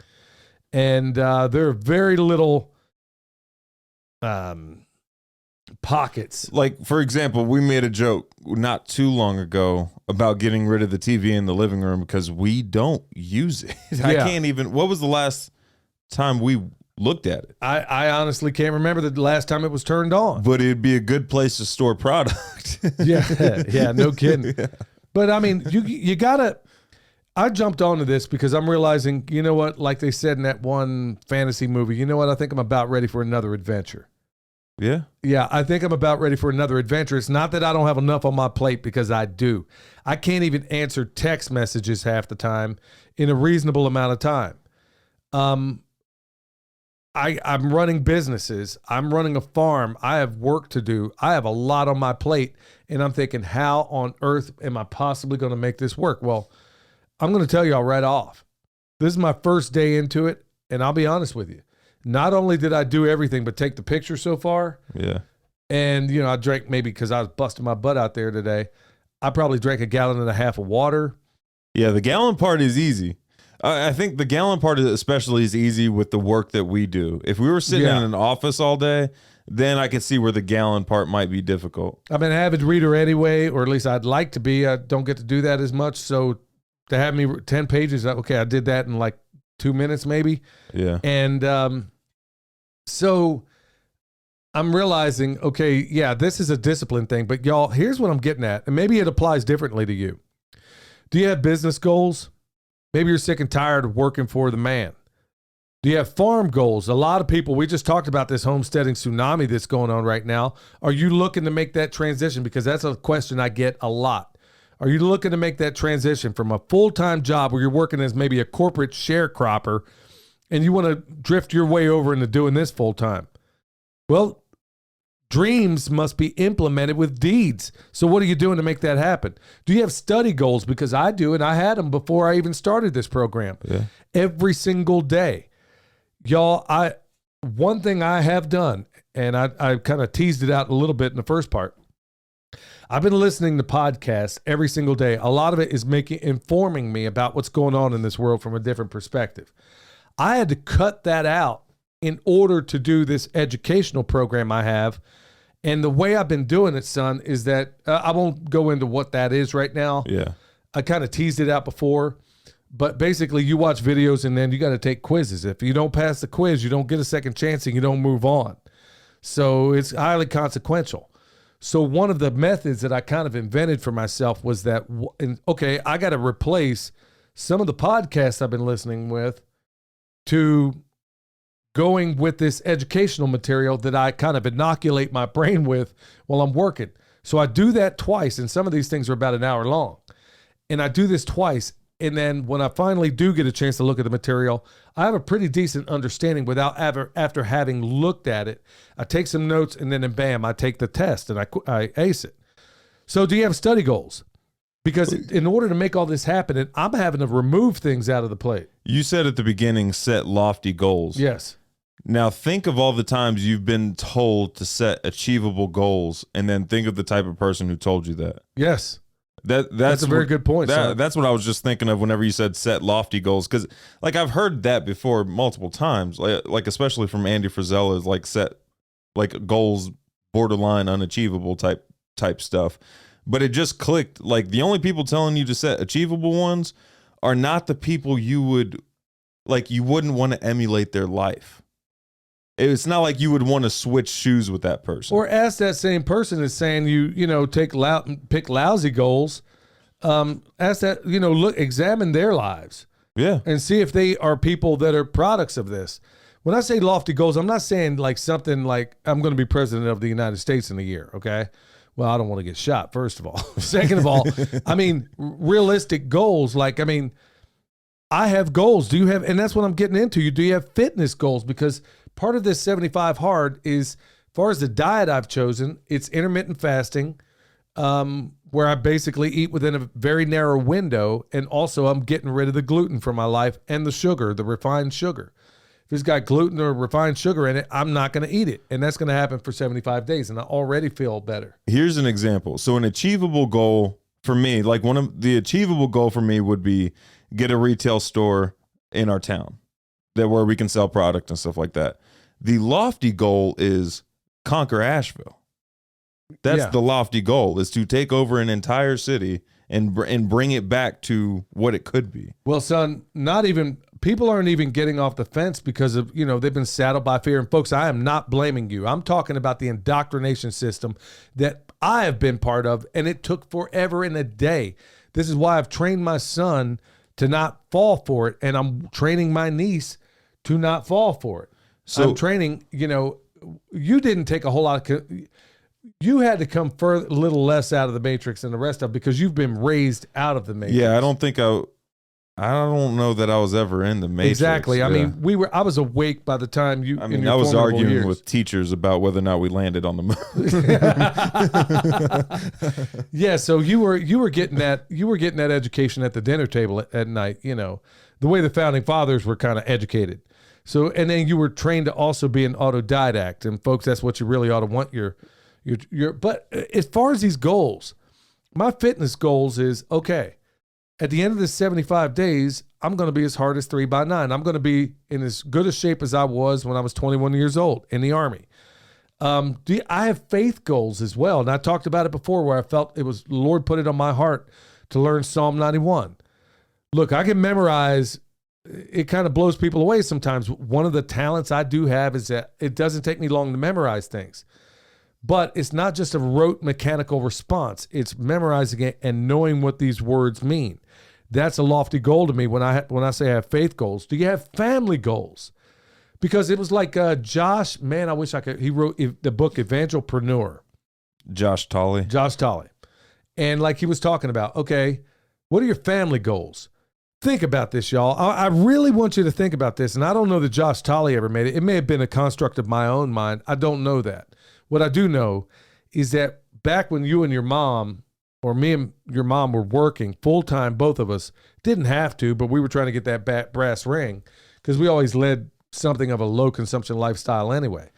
And there are very little pockets. Like, for example, we made a joke not too long ago about getting rid of the TV in the living room because we don't use it. I can't even, what was the last time we looked at it? I honestly can't remember the last time it was turned on. But it'd be a good place to store product. Yeah, no kidding. Yeah. But I mean, you gotta, I jumped onto this because I'm realizing, you know what, like they said in that one fantasy movie, you know what, I think I'm about ready for another adventure. Yeah. Yeah, I think I'm about ready for another adventure. It's not that I don't have enough on my plate, because I do. I can't even answer text messages half the time in a reasonable amount of time. I'm running businesses. I'm running a farm. I have work to do. I have a lot on my plate, and I'm thinking, how on earth am I possibly going to make this work? Well, I'm going to tell y'all right off. This is my first day into it, and I'll be honest with you. Not only did I do everything but take the picture so far. Yeah. And, I drank, maybe because I was busting my butt out there today, I probably drank 1.5 gallons of water. Yeah, the gallon part is easy. I think the gallon part especially is easy with the work that we do. If we were sitting in an office all day, then I could see where the gallon part might be difficult. I'm an avid reader anyway, or at least I'd like to be. I don't get to do that as much. So to have me 10 pages, okay, I did that in like 2 minutes maybe. Yeah. And so I'm realizing, okay, yeah, this is a discipline thing. But y'all, here's what I'm getting at. And maybe it applies differently to you. Do you have business goals? Maybe you're sick and tired of working for the man. Do you have farm goals? A lot of people, we just talked about this homesteading tsunami that's going on right now. Are you looking to make that transition? Because that's a question I get a lot. Are you looking to make that transition from a full-time job where you're working as maybe a corporate sharecropper and you want to drift your way over into doing this full-time? Well, dreams must be implemented with deeds. So what are you doing to make that happen? Do you have study goals? Because I do, and I had them before I even started this program. Yeah. Every single day. Y'all, one thing I have done, and I kind of teased it out a little bit in the first part. I've been listening to podcasts every single day. A lot of it is informing me about what's going on in this world from a different perspective. I had to cut that out in order to do this educational program I have. And the way I've been doing it, son, is that I won't go into what that is right now. Yeah. I kind of teased it out before, but basically you watch videos and then you got to take quizzes. If you don't pass the quiz, you don't get a second chance and you don't move on. So it's highly consequential. So one of the methods that I kind of invented for myself was that, okay, I got to replace some of the podcasts I've been listening with to going with this educational material that I kind of inoculate my brain with while I'm working. So I do that twice, and some of these things are about an hour long. And I do this twice, and then when I finally do get a chance to look at the material, I have a pretty decent understanding without after having looked at it. I take some notes, and then bam, I take the test, and I ace it. So do you have study goals? Because in order to make all this happen, I'm having to remove things out of the plate. You said at the beginning, set lofty goals. Yes. Now think of all the times you've been told to set achievable goals, and then think of the type of person who told you that. Yes. That's a very good point. That's what I was just thinking of whenever you said set lofty goals, because like I've heard that before multiple times, like especially from Andy Frizella's like set like goals borderline unachievable type stuff. But it just clicked. Like the only people telling you to set achievable ones are not the people you wouldn't want to emulate their life. It's not like you would want to switch shoes with that person. Or ask that same person is saying pick lousy goals. Ask that, examine their lives. Yeah. And see if they are people that are products of this. When I say lofty goals, I'm not saying like something like I'm going to be president of the United States in a year. Okay. Well, I don't want to get shot, first of all. Second of all, I mean, realistic goals. Like, I mean, I have goals. Do you have, and that's what I'm getting into. Do you have fitness goals? Because part of this 75 hard is, as far as the diet I've chosen, it's intermittent fasting, where I basically eat within a very narrow window. And also I'm getting rid of the gluten from my life and the sugar, the refined sugar. If it's got gluten or refined sugar in it, I'm not going to eat it. And that's going to happen for 75 days. And I already feel better. Here's an example. So an achievable goal for me, like one of the achievable goal for me would be get a retail store in our town where we can sell product and stuff like that. The lofty goal is conquer Asheville. That's the lofty goal, is to take over an entire city and bring it back to what it could be. Well, son, people aren't even getting off the fence because of, they've been saddled by fear. And folks, I am not blaming you. I'm talking about the indoctrination system that I have been part of, and it took forever and a day. This is why I've trained my son to not fall for it, and I'm training my niece to not fall for it. So I'm training, you didn't take a whole lot of, you had to come a little less out of the matrix than the rest of, because you've been raised out of the matrix. Yeah, I don't know that I was ever in the matrix. Exactly. Yeah. I mean, I was awake by the time you. I was arguing with teachers about whether or not we landed on the moon. Yeah. So you were getting that education at the dinner table at night. The way the founding fathers were kind of educated. So, and then you were trained to also be an autodidact, and folks, that's what you really ought to want your. But as far as these goals, my fitness goals is okay. At the end of the 75 days, I'm going to be as hard as 3x9. I'm going to be in as good a shape as I was when I was 21 years old in the Army. I have faith goals as well. And I talked about it before, where I felt the Lord put it on my heart to learn Psalm 91. Look, I can memorize. It kind of blows people away sometimes. One of the talents I do have is that it doesn't take me long to memorize things. But it's not just a rote mechanical response. It's memorizing it and knowing what these words mean. That's a lofty goal to me when I say I have faith goals. Do you have family goals? Because it was like Josh, man, I wish I could. He wrote the book Evangelpreneur. Josh Tolley. And like he was talking about, okay, what are your family goals? Think about this, y'all. I really want you to think about this. And I don't know that Josh Tolley ever made it. It may have been a construct of my own mind. I don't know that. What I do know is that back when you and your mom, or me and your mom, were working full-time, both of us, didn't have to, but we were trying to get that brass ring because we always led something of a low-consumption lifestyle anyway.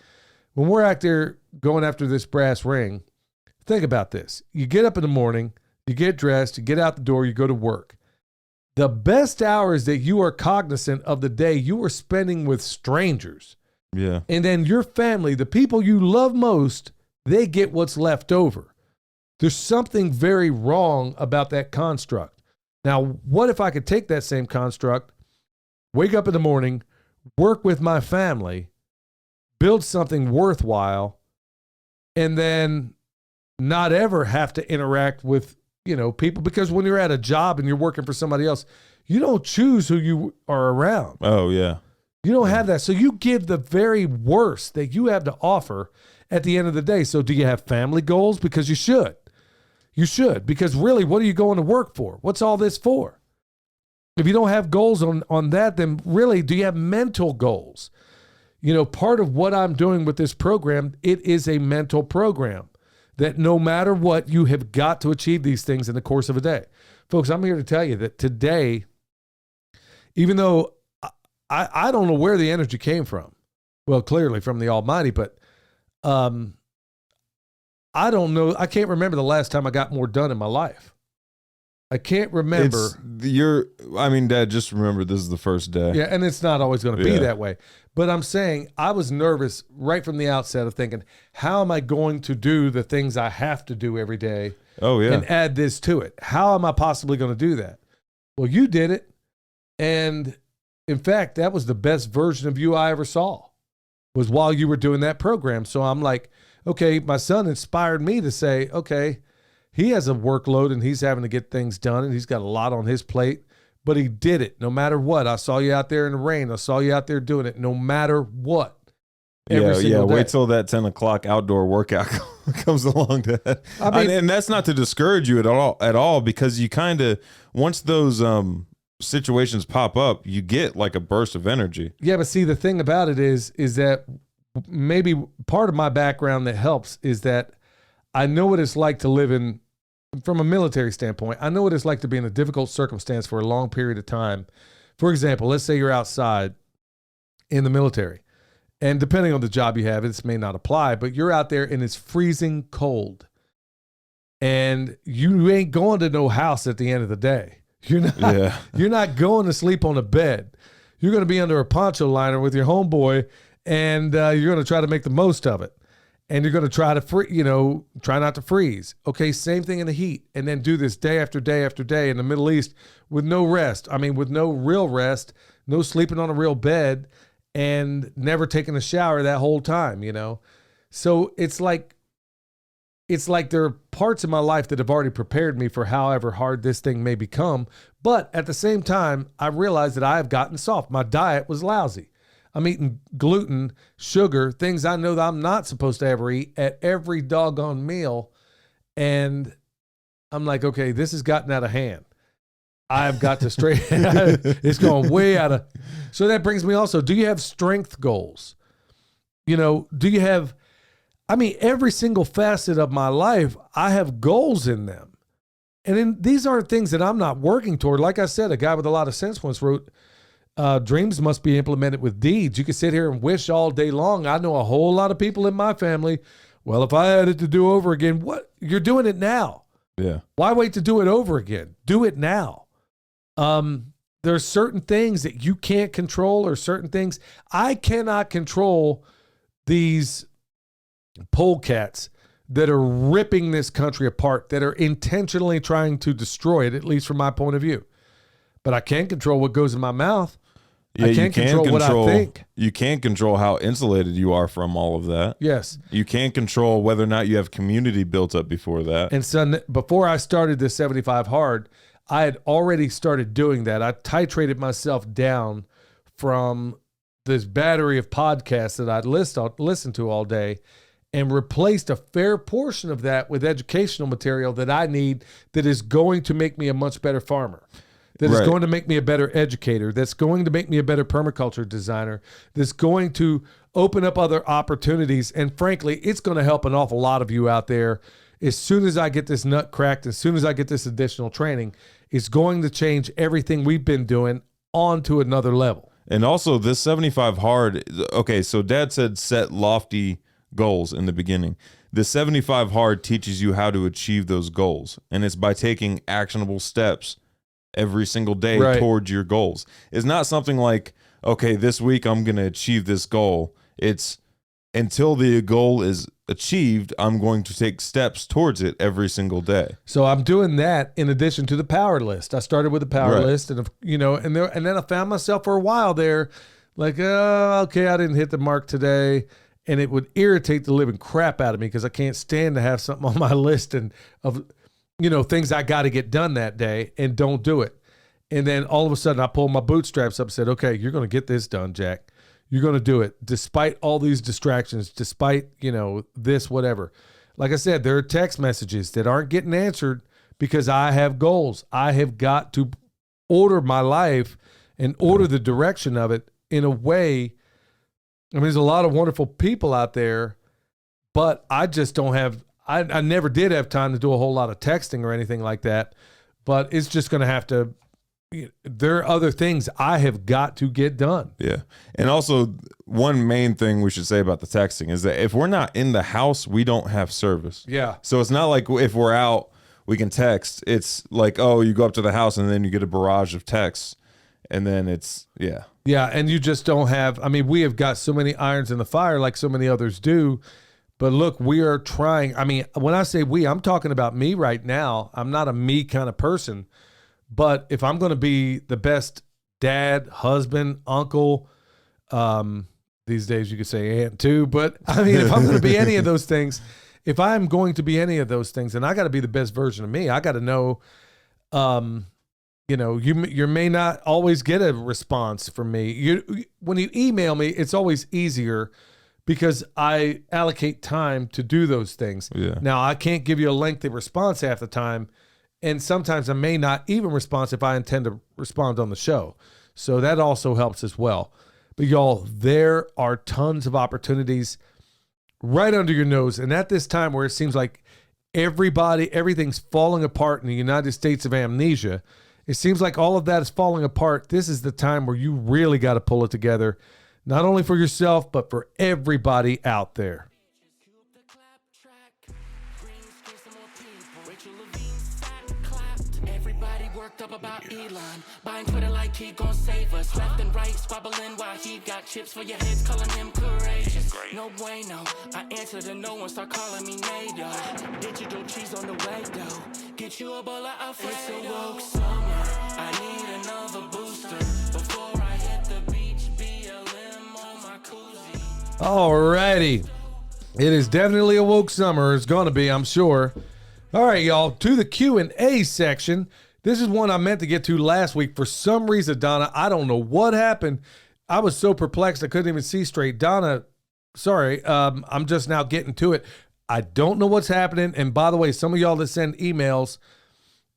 When we're out there going after this brass ring, think about this. You get up in the morning, you get dressed, you get out the door, you go to work. The best hours that you are cognizant of the day you are spending with strangers. Yeah. And then your family, the people you love most, they get what's left over. There's something very wrong about that construct. Now, what if I could take that same construct, wake up in the morning, work with my family, build something worthwhile, and then not ever have to interact with people, because when you're at a job and you're working for somebody else, you don't choose who you are around. Oh, yeah. You don't have that. So you give the very worst that you have to offer at the end of the day. So do you have family goals? Because you should. You should. Because really, what are you going to work for? What's all this for? If you don't have goals on that, then really, do you have mental goals? Part of what I'm doing with this program, it is a mental program. That no matter what, you have got to achieve these things in the course of a day. Folks, I'm here to tell you that today, even though I don't know where the energy came from, well, clearly from the Almighty, but I don't know. I can't remember the last time I got more done in my life. I can't remember. Dad, just remember this is the first day. Yeah, and it's not always going to be that way. But I'm saying I was nervous right from the outset of thinking, how am I going to do the things I have to do every day? Oh, yeah. And add this to it. How am I possibly going to do that? Well, you did it. And in fact, that was the best version of you I ever saw, was while you were doing that program. So I'm like, okay, my son inspired me to say, okay, he has a workload and he's having to get things done and he's got a lot on his plate. But he did it no matter what. I saw you out there in the rain. I saw you out there doing it no matter what. Every single day. Wait till that 10 o'clock outdoor workout comes along. And that's not to discourage you at all, because you kind of, once those situations pop up, you get like a burst of energy. Yeah, but see, the thing about it is that maybe part of my background that helps is that I know what it's like to live in, from a military standpoint, I know what it's like to be in a difficult circumstance for a long period of time. For example, let's say you're outside in the military, and depending on the job you have, this may not apply, but you're out there and it's freezing cold, and you ain't going to no house at the end of the day. You're not going to sleep on a bed. You're going to be under a poncho liner with your homeboy, and you're going to try to make the most of it. And you're going to try to, try not to freeze. Okay, same thing in the heat. And then do this day after day after day in the Middle East with no rest. I mean, with no real rest, no sleeping on a real bed, and never taking a shower that whole time, So it's like there are parts of my life that have already prepared me for however hard this thing may become. But at the same time, I realized that I have gotten soft. My diet was lousy. I'm eating gluten, sugar, things I know that I'm not supposed to ever eat at every doggone meal. And I'm like, okay, this has gotten out of hand. I've got to straighten it's going way out of. So that brings me also, do you have strength goals? Do you have, every single facet of my life, I have goals in them. And then these aren't things that I'm not working toward. Like I said, a guy with a lot of sense once wrote, dreams must be implemented with deeds. You can sit here and wish all day long. I know a whole lot of people in my family. Well, if I had it to do over again, what? You're doing it now. Yeah. Why wait to do it over again? Do it now. There are certain things that you can't control, or certain things I cannot control. These polecats that are ripping this country apart, that are intentionally trying to destroy it, at least from my point of view. But I can't control what goes in my mouth. Yeah, I can't control what I think. You can't control how insulated you are from all of that. Yes. You can't control whether or not you have community built up before that. And so before I started this 75 Hard, I had already started doing that. I titrated myself down from this battery of podcasts that I'd listen to all day, and replaced a fair portion of that with educational material that I need, that is going to make me a much better farmer. that is going to make me a better educator, that's going to make me a better permaculture designer, that's going to open up other opportunities. And frankly, it's going to help an awful lot of you out there. As soon as I get this nut cracked, as soon as I get this additional training, it's going to change everything we've been doing on to another level. And also this 75 hard. Okay, so Dad said set lofty goals in the beginning. The 75 hard teaches you how to achieve those goals. And it's by taking actionable steps every single day towards your goals. It's not something like, okay, this week I'm going to achieve this goal. It's until the goal is achieved, I'm going to take steps towards it every single day. So I'm doing that in addition to the power list. I started with the power list, and and then I found myself for a while there, like, okay, I didn't hit the mark today, and it would irritate the living crap out of me because I can't stand to have something on my list and of things I got to get done that day and don't do it. And then all of a sudden I pulled my bootstraps up and said, okay, you're going to get this done, Jack. You're going to do it despite all these distractions, despite, this, whatever. Like I said, there are text messages that aren't getting answered because I have goals. I have got to order my life and order the direction of it in a way. I mean, there's a lot of wonderful people out there, but I just don't have, I never did have time to do a whole lot of texting or anything like that, but it's just going to have to, there are other things I have got to get done. Yeah. And also one main thing we should say about the texting is that if we're not in the house, we don't have service. Yeah. So it's not like if we're out, we can text. It's like, oh, you go up to the house and then you get a barrage of texts. And then it's, yeah. Yeah. And you just don't have, I mean, we have got so many irons in the fire like so many others do. But look, we are trying. I mean, when I say we, I'm talking about me right now. I'm not a me kind of person. But if I'm going to be the best dad, husband, uncle, these days you could say aunt too, but I mean, if I'm going to be any of those things, if I'm going to be any of those things, then I got to be the best version of me. I got to know, you may not always get a response from me. When you email me, it's always easier because I allocate time to do those things. Yeah. Now, I can't give you a lengthy response half the time. And sometimes I may not even respond if I intend to respond on the show. So that also helps as well. But y'all, there are tons of opportunities right under your nose. And at this time where it seems like everything's falling apart in the United States of amnesia, it seems like all of that is falling apart. This is the time where you really got to pull it together, not only for yourself, but for everybody out there. Up about Elon, buying Twitter like he gon' save us. Left and right, squabbling while he got chips for your heads, calling him courageous. No bueno, I answer to no one, start calling me NATO. Digital cheese on the way though. Get you a bowl of Alfredo. It's a woke summer, I need another booster. Before I hit the beach, BLM on my koozie. Alrighty, it is definitely a woke summer. It's gonna be, I'm sure. All right, y'all, to the Q&A section. This is one I meant to get to last week. For some reason, Donna, I don't know what happened. I was so perplexed I couldn't even see straight. Donna, sorry, I'm just now getting to it. I don't know what's happening. And by the way, some of y'all that send emails,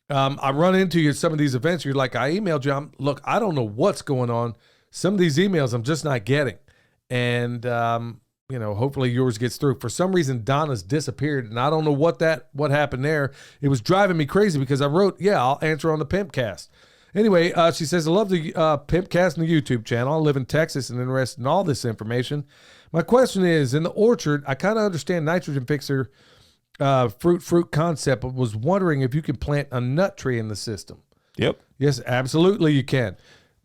I run into you at some of these events. You're like, I emailed you. Look, I don't know what's going on. Some of these emails I'm just not getting. And, hopefully yours gets through. For some reason, Donna's disappeared, and I don't know what happened there. It was driving me crazy because I wrote, I'll answer on the PIMPcast. Anyway, she says, I love the PIMPcast and the YouTube channel. I live in Texas and interested in all this information. My question is, in the orchard, I kind of understand nitrogen fixer fruit concept, but was wondering if you can plant a nut tree in the system. Yep. Yes, absolutely you can.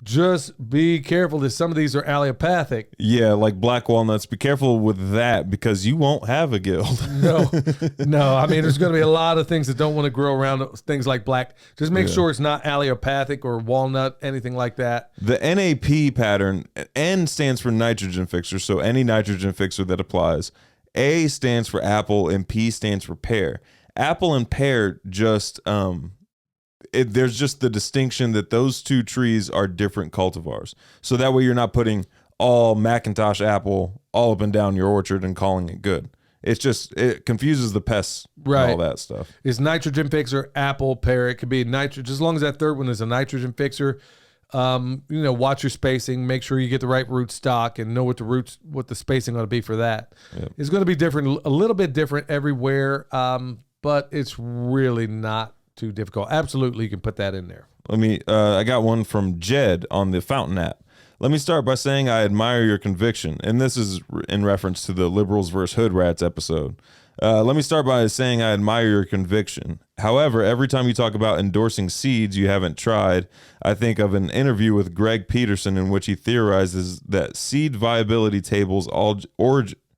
Just be careful that some of these are allopathic. Yeah, like black walnuts. Be careful with that because you won't have a guild. No. I mean, there's going to be a lot of things that don't want to grow around things like black. Just make sure it's not allopathic or walnut, anything like that. The NAP pattern, N stands for nitrogen fixer, so any nitrogen fixer that applies. A stands for apple and P stands for pear. Apple and pear just... there's just the distinction that those two trees are different cultivars. So that way you're not putting all Macintosh apple all up and down your orchard and calling it good. it confuses the pests right. and all that stuff. It's nitrogen fixer, apple, pear. It could be nitrogen, as long as that third one is a nitrogen fixer. Watch your spacing, make sure you get the right root stock and know what the spacing ought to be for that. Yep. It's going to be different, a little bit different everywhere, but it's really not too difficult. Absolutely, you can put that in there. I got one from Jed on the Fountain app. Let me start by saying I admire your conviction, and this is in reference to the Liberals versus Hood Rats episode. Let me start by saying I admire your conviction. However, every time you talk about endorsing seeds you haven't tried, I think of an interview with Greg Peterson in which he theorizes that seed viability tables all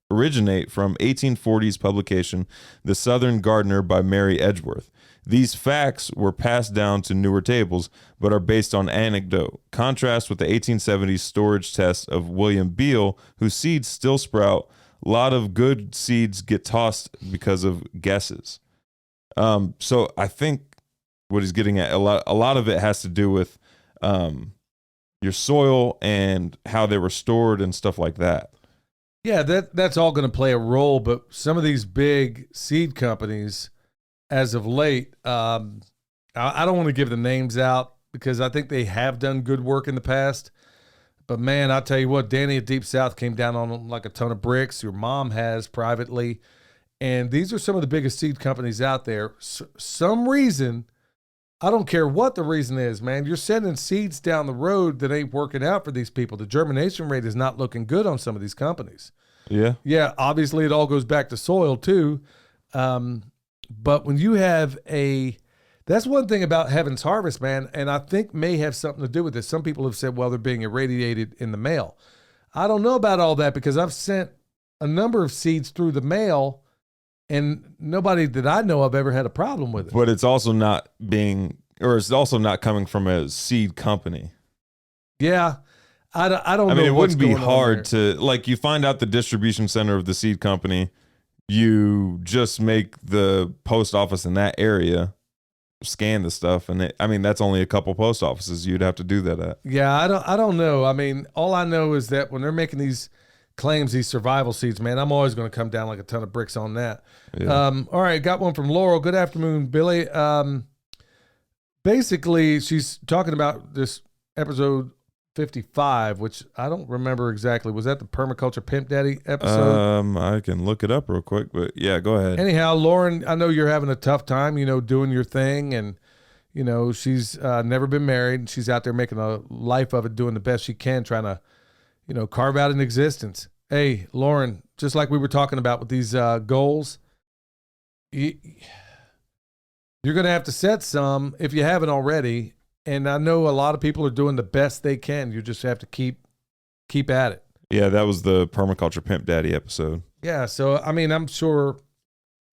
originate from 1840s publication, The Southern Gardener by Mary Edgeworth. These facts were passed down to newer tables, but are based on anecdote. Contrast with the 1870s storage test of William Beale, whose seeds still sprout. A lot of good seeds get tossed because of guesses. So I think what he's getting at, a lot of it has to do with your soil and how they were stored and stuff like that. Yeah, that's all going to play a role, but some of these big seed companies, as of late, I don't want to give the names out because I think they have done good work in the past. But man, I'll tell you what, Danny at Deep South came down on them like a ton of bricks. Your mom has privately. And these are some of the biggest seed companies out there. Some reason, I don't care what the reason is, man, you're sending seeds down the road that ain't working out for these people. The germination rate is not looking good on some of these companies. Yeah. Yeah, obviously it all goes back to soil too. But when you have that's one thing about Heaven's Harvest, man, and I think may have something to do with this. Some people have said, well, they're being irradiated in the mail. I don't know about all that because I've sent a number of seeds through the mail and nobody that I know of ever had a problem with it. But it's also not it's also not coming from a seed company. Yeah. I don't know. I mean, it wouldn't be hard to, like, you find out the distribution center of the seed company, you just make the post office in that area scan the stuff, and that's only a couple post offices you'd have to do that at. Yeah, I don't know. I mean, all I know is that when they're making these claims, these survival seeds, man, I'm always going to come down like a ton of bricks on that. Yeah. All right, got one from Laurel. Good afternoon, Billy. Basically, she's talking about this episode 55, which I don't remember exactly. Was that the Permaculture Pimp Daddy episode? I can look it up real quick, but yeah, go ahead. Anyhow, Lauren, I know you're having a tough time, doing your thing, and she's never been married. She's out there making a life of it, doing the best she can, trying to, carve out an existence. Hey, Lauren, just like we were talking about with these goals, you're going to have to set some if you haven't already. And I know a lot of people are doing the best they can. You just have to keep at it. Yeah, that was the Permaculture Pimp Daddy episode. Yeah, so, I'm sure,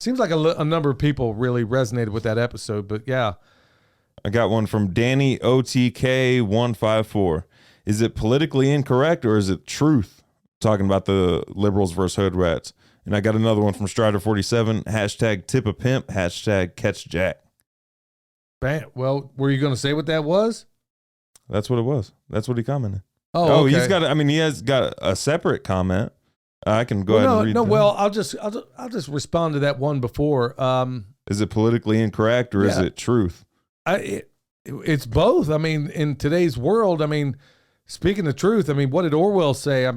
seems like a number of people really resonated with that episode, but yeah. I got one from Danny OTK154. Is it politically incorrect or is it truth? Talking about the Liberals versus Hood Rats. And I got another one from Strider47, #TipAPimp, #CatchJack. Well, were you going to say what that was? That's what it was. That's what he commented. Oh, okay. He has got a separate comment. I can go ahead and read. No, well, I'll just respond to that one before. Is it politically incorrect or is it truth? It's both. In today's world, speaking the truth, what did Orwell say?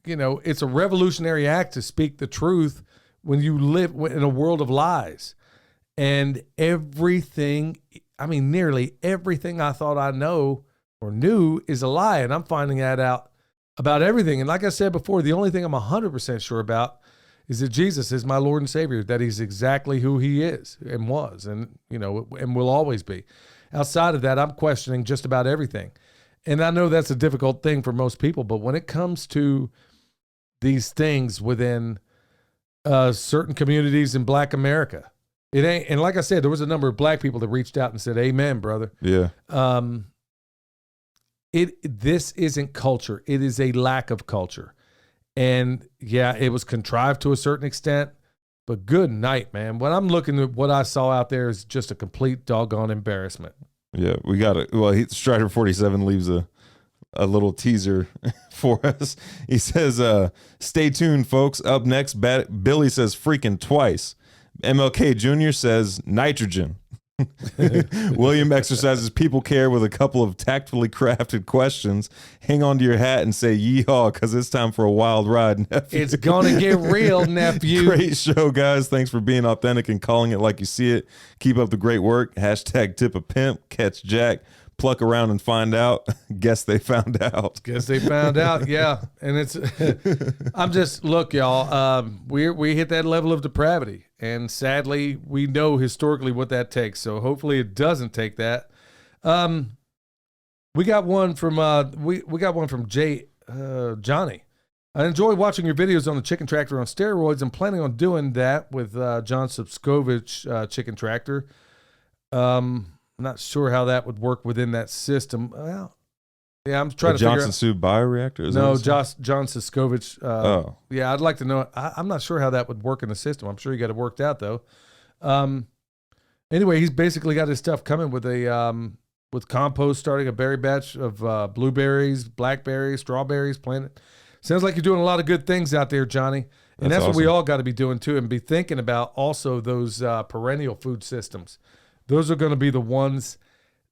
It's a revolutionary act to speak the truth when you live in a world of lies. And everything, nearly everything I thought I know or knew is a lie. And I'm finding that out about everything. And like I said before, the only thing I'm 100% sure about is that Jesus is my Lord and Savior, that he's exactly who he is and was and will always be. Outside of that, I'm questioning just about everything. And I know that's a difficult thing for most people, but when it comes to these things within certain communities in Black America, it ain't. And like I said, there was a number of Black people that reached out and said, "Amen, brother." Yeah. This isn't culture. It is a lack of culture. And yeah, it was contrived to a certain extent, but good night, man. When I'm looking at what I saw out there is just a complete doggone embarrassment. Yeah, we got it. Well, Strider47 leaves a a little teaser for us. He says, stay tuned, folks. Up next, Billy says freaking twice. MLK Jr. says nitrogen. William exercises people care with a couple of tactfully crafted questions. Hang on to your hat and say yeehaw, because it's time for a wild ride, nephew. It's gonna get real, nephew. Great show, guys. Thanks for being authentic and calling it like you see it. Keep up the great work. Hashtag tip a pimp. Catch Jack. Pluck around and find out. Guess they found out. Guess they found out. Yeah. And it's, I'm just, look, y'all, we hit that level of depravity. And sadly, we know historically what that takes. So hopefully it doesn't take that. We got one from, we got one from Johnny. I enjoy watching your videos on the chicken tractor on steroids. I'm planning on doing that with John Subskovich chicken tractor. I'm not sure how that would work within that system. Well, yeah, I'm trying to figure out. Johnson Soup bioreactor? No, John Siskovich. Yeah, I'd like to know. I'm not sure how that would work in the system. I'm sure you got it worked out though. Anyway, he's basically got his stuff coming with with compost, starting a berry batch of blueberries, blackberries, strawberries, planting. Sounds like you're doing a lot of good things out there, Johnny. And that's awesome. What we all got to be doing too, and be thinking about also those perennial food systems. Those are going to be the ones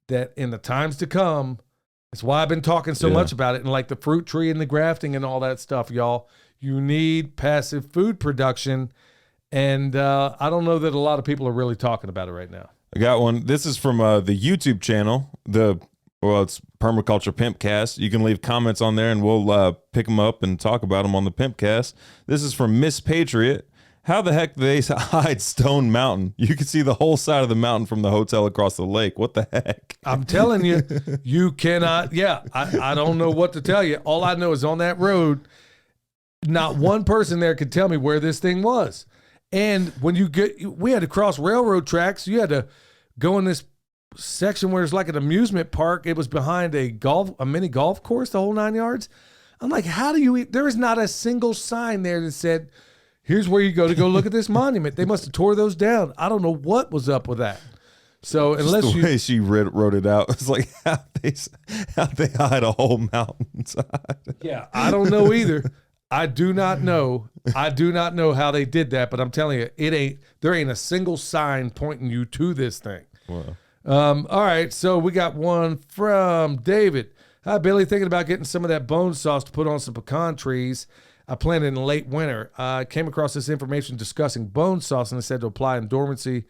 that in the times to come, that's why I've been talking so much about it. And like the fruit tree and the grafting and all that stuff, y'all, you need passive food production. And I don't know that a lot of people are really talking about it right now. I got one. This is from the YouTube channel. It's Permaculture PIMPcast. You can leave comments on there and we'll pick them up and talk about them on the PIMPcast. This is from Miss Patriot. How the heck do they hide Stone Mountain? You can see the whole side of the mountain from the hotel across the lake. What the heck? I'm telling you, you cannot. Yeah, I don't know what to tell you. All I know is on that road, not one person there could tell me where this thing was. And when we had to cross railroad tracks. You had to go in this section where it's like an amusement park. It was behind a mini golf course, the whole 9 yards. I'm like, how do you there is not a single sign there that said, here's where you go to go look at this monument. They must have tore those down. I don't know what was up with that. So unless just the way she wrote it out, it's like how they hide a whole mountainside. Yeah, I don't know either. I do not know. I do not know how they did that, but I'm telling you, there ain't a single sign pointing you to this thing. Wow. All right, so we got one from David. Hi, Billy. Thinking about getting some of that bone sauce to put on some pecan trees. I planted in late winter. I came across this information discussing bone sauce, and it said to apply in dormancy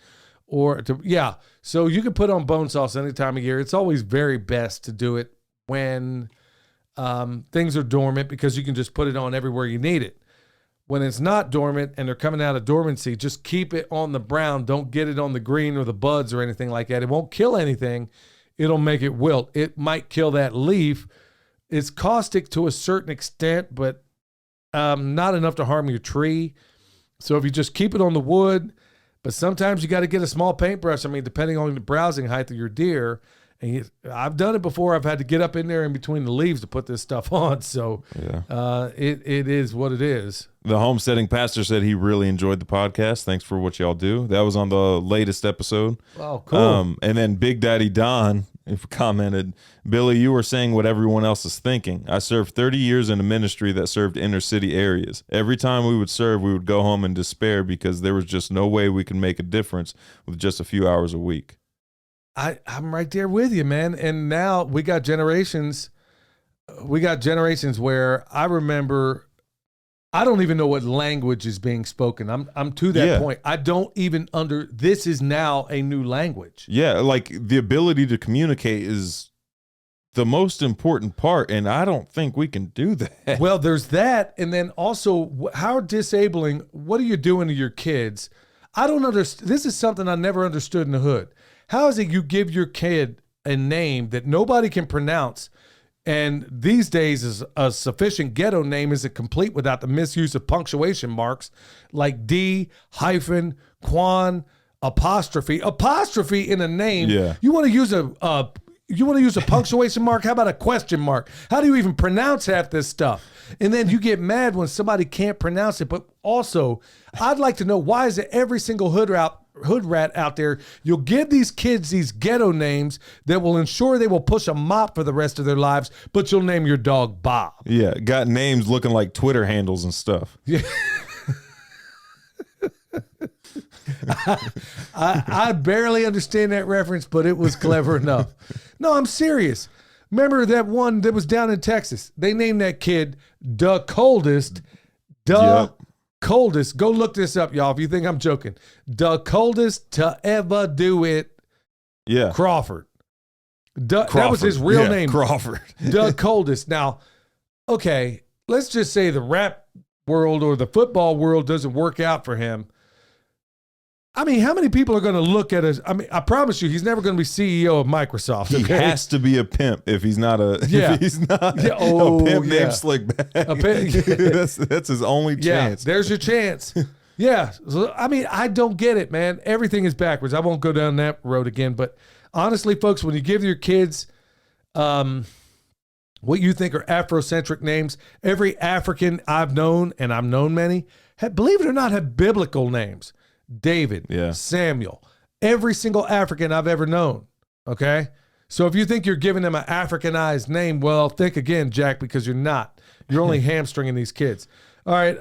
so you can put on bone sauce any time of year. It's always very best to do it when things are dormant, because you can just put it on everywhere you need it. When it's not dormant and they're coming out of dormancy, just keep it on the brown. Don't get it on the green or the buds or anything like that. It won't kill anything. It'll make it wilt. It might kill that leaf. It's caustic to a certain extent, but not enough to harm your tree. So if you just keep it on the wood, but sometimes you got to get a small paintbrush. I mean, depending on the browsing height of your deer. And I've done it before. I've had to get up in there in between the leaves to put this stuff on. So it is what it is. The homesteading pastor said he really enjoyed the podcast. Thanks for what y'all do. That was on the latest episode. Oh, cool. And then Big Daddy Don commented, Billy, you were saying what everyone else is thinking. I served 30 years in a ministry that served inner city areas. Every time we would serve, we would go home in despair because there was just no way we could make a difference with just a few hours a week. I'm right there with you, man. And now we got generations where I remember, I don't even know what language is being spoken. I'm to that point. I don't even this is now a new language. Yeah. Like the ability to communicate is the most important part. And I don't think we can do that. Well, there's that. And then also how disabling, what are you doing to your kids? I don't understand. This is something I never understood in the hood. How is it you give your kid a name that nobody can pronounce? And these days, is a sufficient ghetto name isn't complete without the misuse of punctuation marks like D, hyphen, Quan, apostrophe in a name. Yeah. You want to use a punctuation mark? How about a question mark? How do you even pronounce half this stuff? And then you get mad when somebody can't pronounce it. But also, I'd like to know, why is it every single hood route rat out there. You'll give these kids these ghetto names that will ensure they will push a mop for the rest of their lives, but you'll name your dog Bob. Yeah, got names looking like Twitter handles and stuff. Yeah. I barely understand that reference, but it was clever enough. No, I'm serious. Remember that one that was down in Texas? They named that kid the coldest. Coldest. Go look this up, y'all, if you think I'm joking. The coldest to ever do it. Yeah. Crawford. That was his real name. Crawford. The coldest. Now, okay, let's just say the rap world or the football world doesn't work out for him. I mean, how many people are going to look at us? I mean, I promise you, he's never going to be CEO of Microsoft. Okay? He has to be a pimp if he's not a if he's not a pimp named Slickback. That's his only chance. There's your chance. Yeah. So, I mean, I don't get it, man. Everything is backwards. I won't go down that road again. But honestly, folks, when you give your kids what you think are Afrocentric names, every African I've known, and I've known many, believe it or not, have biblical names. David, Samuel, every single African I've ever known. Okay. So if you think you're giving them an Africanized name, well, think again, Jack, because you're not. You're only hamstringing these kids. All right.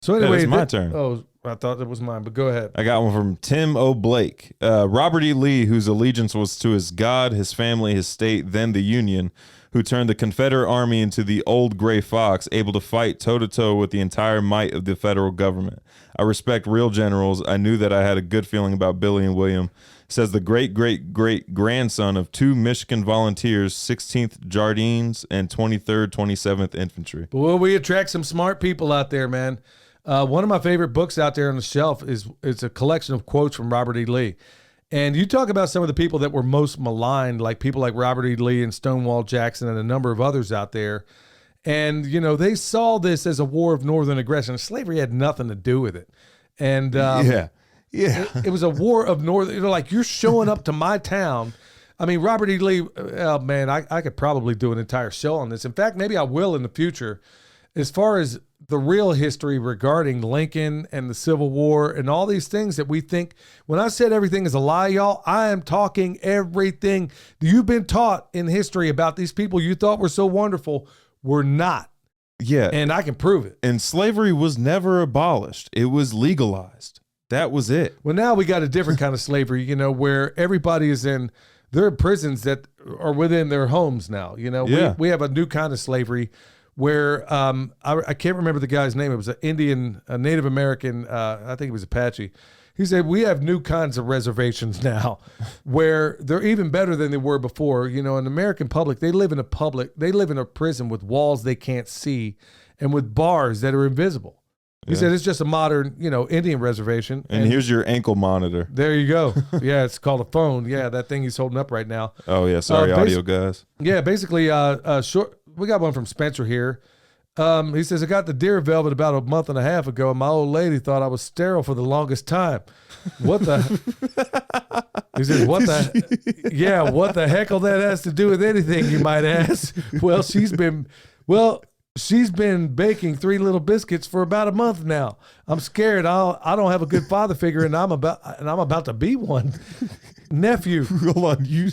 So anyway, it's my turn. Oh, I thought it was mine, but go ahead. I got one from Tim O. Blake. Robert E. Lee, whose allegiance was to his God, his family, his state, then the Union, who turned the Confederate Army into the old gray fox, able to fight toe-to-toe with the entire might of the federal government. I respect real generals. I knew that I had a good feeling about Billy and William. Says the great-great-great-grandson of 2 Michigan volunteers, 16th Jardines and 23rd, 27th Infantry. Well, we attract some smart people out there, man. One of my favorite books out there on the shelf is a collection of quotes from Robert E. Lee. And you talk about some of the people that were most maligned, like people like Robert E. Lee and Stonewall Jackson and a number of others out there. And, you know, they saw this as a war of northern aggression. Slavery had nothing to do with it. And it was a war of northern, you know, like you're showing up to my town. I mean, Robert E. Lee, man, I could probably do an entire show on this. In fact, maybe I will in the future. As far as the real history regarding Lincoln and the Civil War and all these things that we think, when I said everything is a lie, y'all, I am talking everything you've been taught in history about these people you thought were so wonderful were not. Yeah. And I can prove it. And slavery was never abolished. It was legalized. That was it. Well, now we got a different kind of slavery, you know, where everybody is they're in prisons that are within their homes now. You know, we have a new kind of slavery where I can't remember the guy's name. It was a Native American, I think it was Apache. He said, we have new kinds of reservations now where they're even better than they were before. You know, an American public, they live in a prison with walls they can't see and with bars that are invisible. He said it's just a modern, you know, Indian reservation. And here's your ankle monitor. There you go. Yeah, it's called a phone. Yeah, that thing he's holding up right now. Oh, yeah. Sorry, audio guys. Yeah, basically, we got one from Spencer here. He says, I got the deer velvet about a month and a half ago, and my old lady thought I was sterile for the longest time. What the? He says, what the? Yeah, what the heck all that has to do with anything, you might ask? Well, she's been baking 3 little biscuits for about a month now. I'm scared. I don't have a good father figure, and I'm about to be one. Nephew. Hold on, you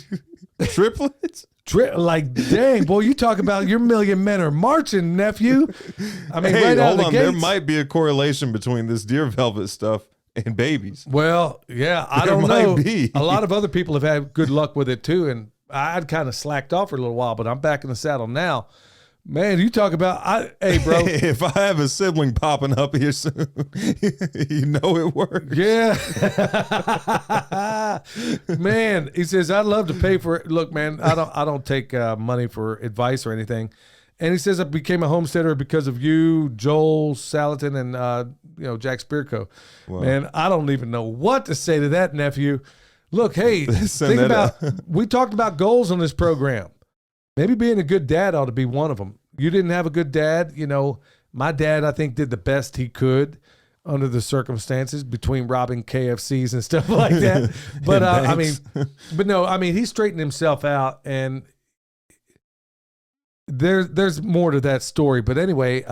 triplets? Like, dang, boy, you talk about your million men are marching, nephew. I mean, hey, right out hold of the on. gates. There might be a correlation between this deer velvet stuff and babies. Well, yeah, I don't know. A lot of other people have had good luck with it too, and I'd kind of slacked off for a little while, but I'm back in the saddle now. Man, you talk about, hey, bro. If I have a sibling popping up here soon, you know it works. Yeah. Man, he says, I'd love to pay for it. Look, man, I don't take money for advice or anything. And he says, I became a homesteader because of you, Joel Salatin, and Jack Spearco. Wow. Man, I don't even know what to say to that, nephew. Look, hey, think about, we talked about goals on this program. Maybe being a good dad ought to be one of them. You didn't have a good dad. You know, my dad, I think, did the best he could under the circumstances between robbing KFCs and stuff like that. But he straightened himself out, and there's more to that story. But anyway,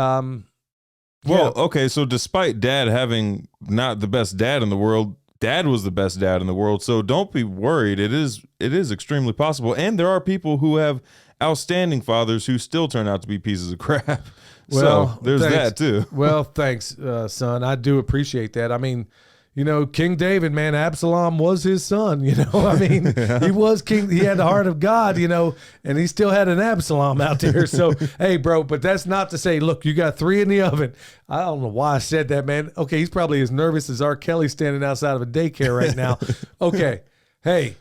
Well, okay, so despite dad having not the best dad in the world, dad was the best dad in the world. So don't be worried. It is extremely possible. And there are people who have outstanding fathers who still turn out to be pieces of crap. Well, so there's thanks. that too. Well, thanks, son. I do appreciate that. I mean, you know, King David, man, Absalom was his son, you know. I mean, he was king. He had the heart of God, you know, and he still had an Absalom out there. So, hey, bro, but that's not to say, look, you got 3 in the oven. I don't know why I said that, man. Okay, he's probably as nervous as R. Kelly standing outside of a daycare right now. Okay, hey,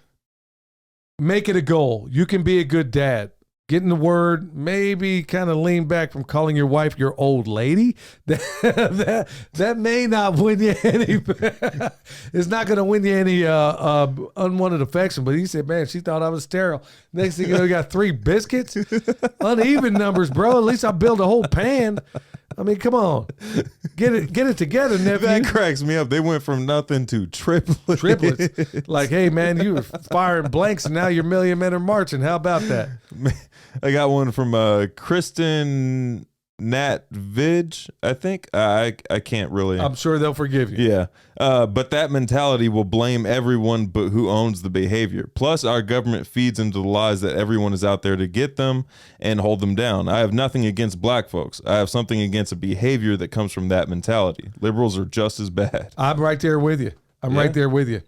make it a goal. You can be a good dad. Get in the word, maybe kind of lean back from calling your wife your old lady. That may not win you any. It's not going to win you any unwanted affection. But he said, man, she thought I was sterile. Next thing you know, you got 3 biscuits. Uneven numbers, bro. At least I built a whole pan. I mean, come on. Get it together, nephew. That cracks me up. They went from nothing to triplets. Triplets. Like, hey, man, you were firing blanks, and now your million men are marching. How about that? I got one from Kristen Nat Vidge, I think. I can't really. I'm sure they'll forgive you. Yeah. But that mentality will blame everyone but who owns the behavior. Plus, our government feeds into the lies that everyone is out there to get them and hold them down. I have nothing against black folks. I have something against a behavior that comes from that mentality. Liberals are just as bad. I'm right there with you. Right there with you.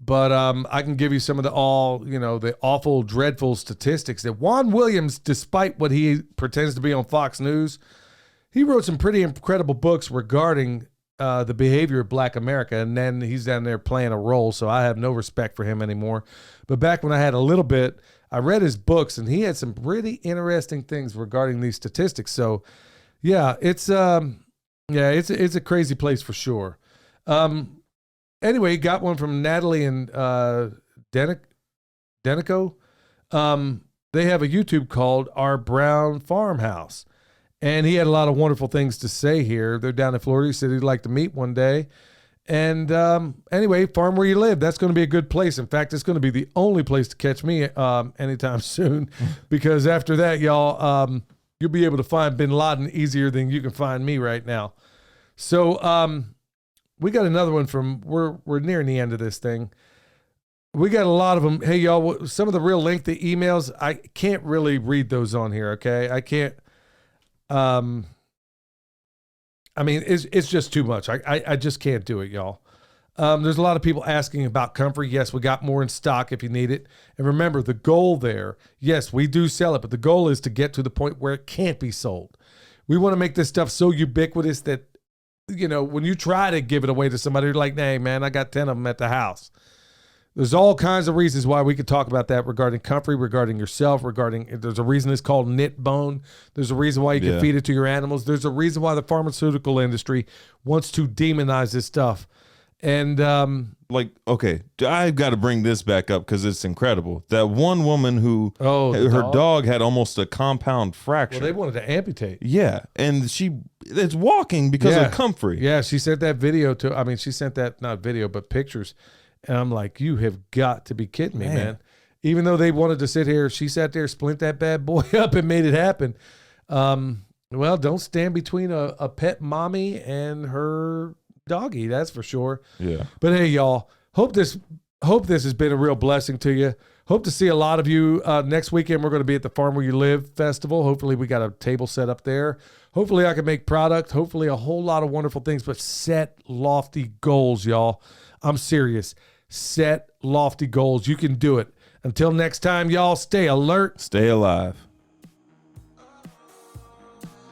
But I can give you some of the awful, dreadful statistics that Juan Williams, despite what he pretends to be on Fox News, he wrote some pretty incredible books regarding the behavior of Black America, and then he's down there playing a role, so I have no respect for him anymore. But back when I had a little bit, I read his books, and he had some pretty interesting things regarding these statistics. So, yeah, it's a crazy place for sure. Anyway, got one from Natalie and Denico. They have a YouTube called Our Brown Farmhouse. And he had a lot of wonderful things to say here. They're down in Florida. He said he'd like to meet one day. And anyway, farm where you live. That's going to be a good place. In fact, it's going to be the only place to catch me anytime soon. Because after that, y'all, you'll be able to find Bin Laden easier than you can find me right now. So, we got another one from, we're nearing the end of this thing. We got a lot of them. Hey, y'all, some of the real lengthy emails, I can't really read those on here, okay? I can't. I mean, it's just too much. I just can't do it, y'all. There's a lot of people asking about comfrey. Yes, we got more in stock if you need it. And remember, the goal there, yes, we do sell it, but the goal is to get to the point where it can't be sold. We want to make this stuff so ubiquitous that, you know, when you try to give it away to somebody, you're like, hey, man, I got 10 of them at the house. There's all kinds of reasons why we could talk about that regarding comfrey, regarding yourself, there's a reason it's called knit bone. There's a reason why you can feed it to your animals. There's a reason why the pharmaceutical industry wants to demonize this stuff. And okay, I've got to bring this back up because it's incredible. That one woman who her dog had almost a compound fracture. Well, they wanted to amputate. Yeah, and it's walking because of comfrey. Yeah, she sent that video she sent that, not video, but pictures. And I'm like, you have got to be kidding me, man. Even though they wanted to sit here, she sat there, splint that bad boy up and made it happen. Well, don't stand between a pet mommy and her doggy, that's for sure. Yeah. But hey, y'all, hope this has been a real blessing to you. Hope to see a lot of you next weekend. We're going to be at the Farm Where You Live festival. Hopefully we got a table set up there. Hopefully I can make product. Hopefully a whole lot of wonderful things, but set lofty goals, y'all. I'm serious. Set lofty goals. You can do it. Until next time, y'all, stay alert. Stay alive.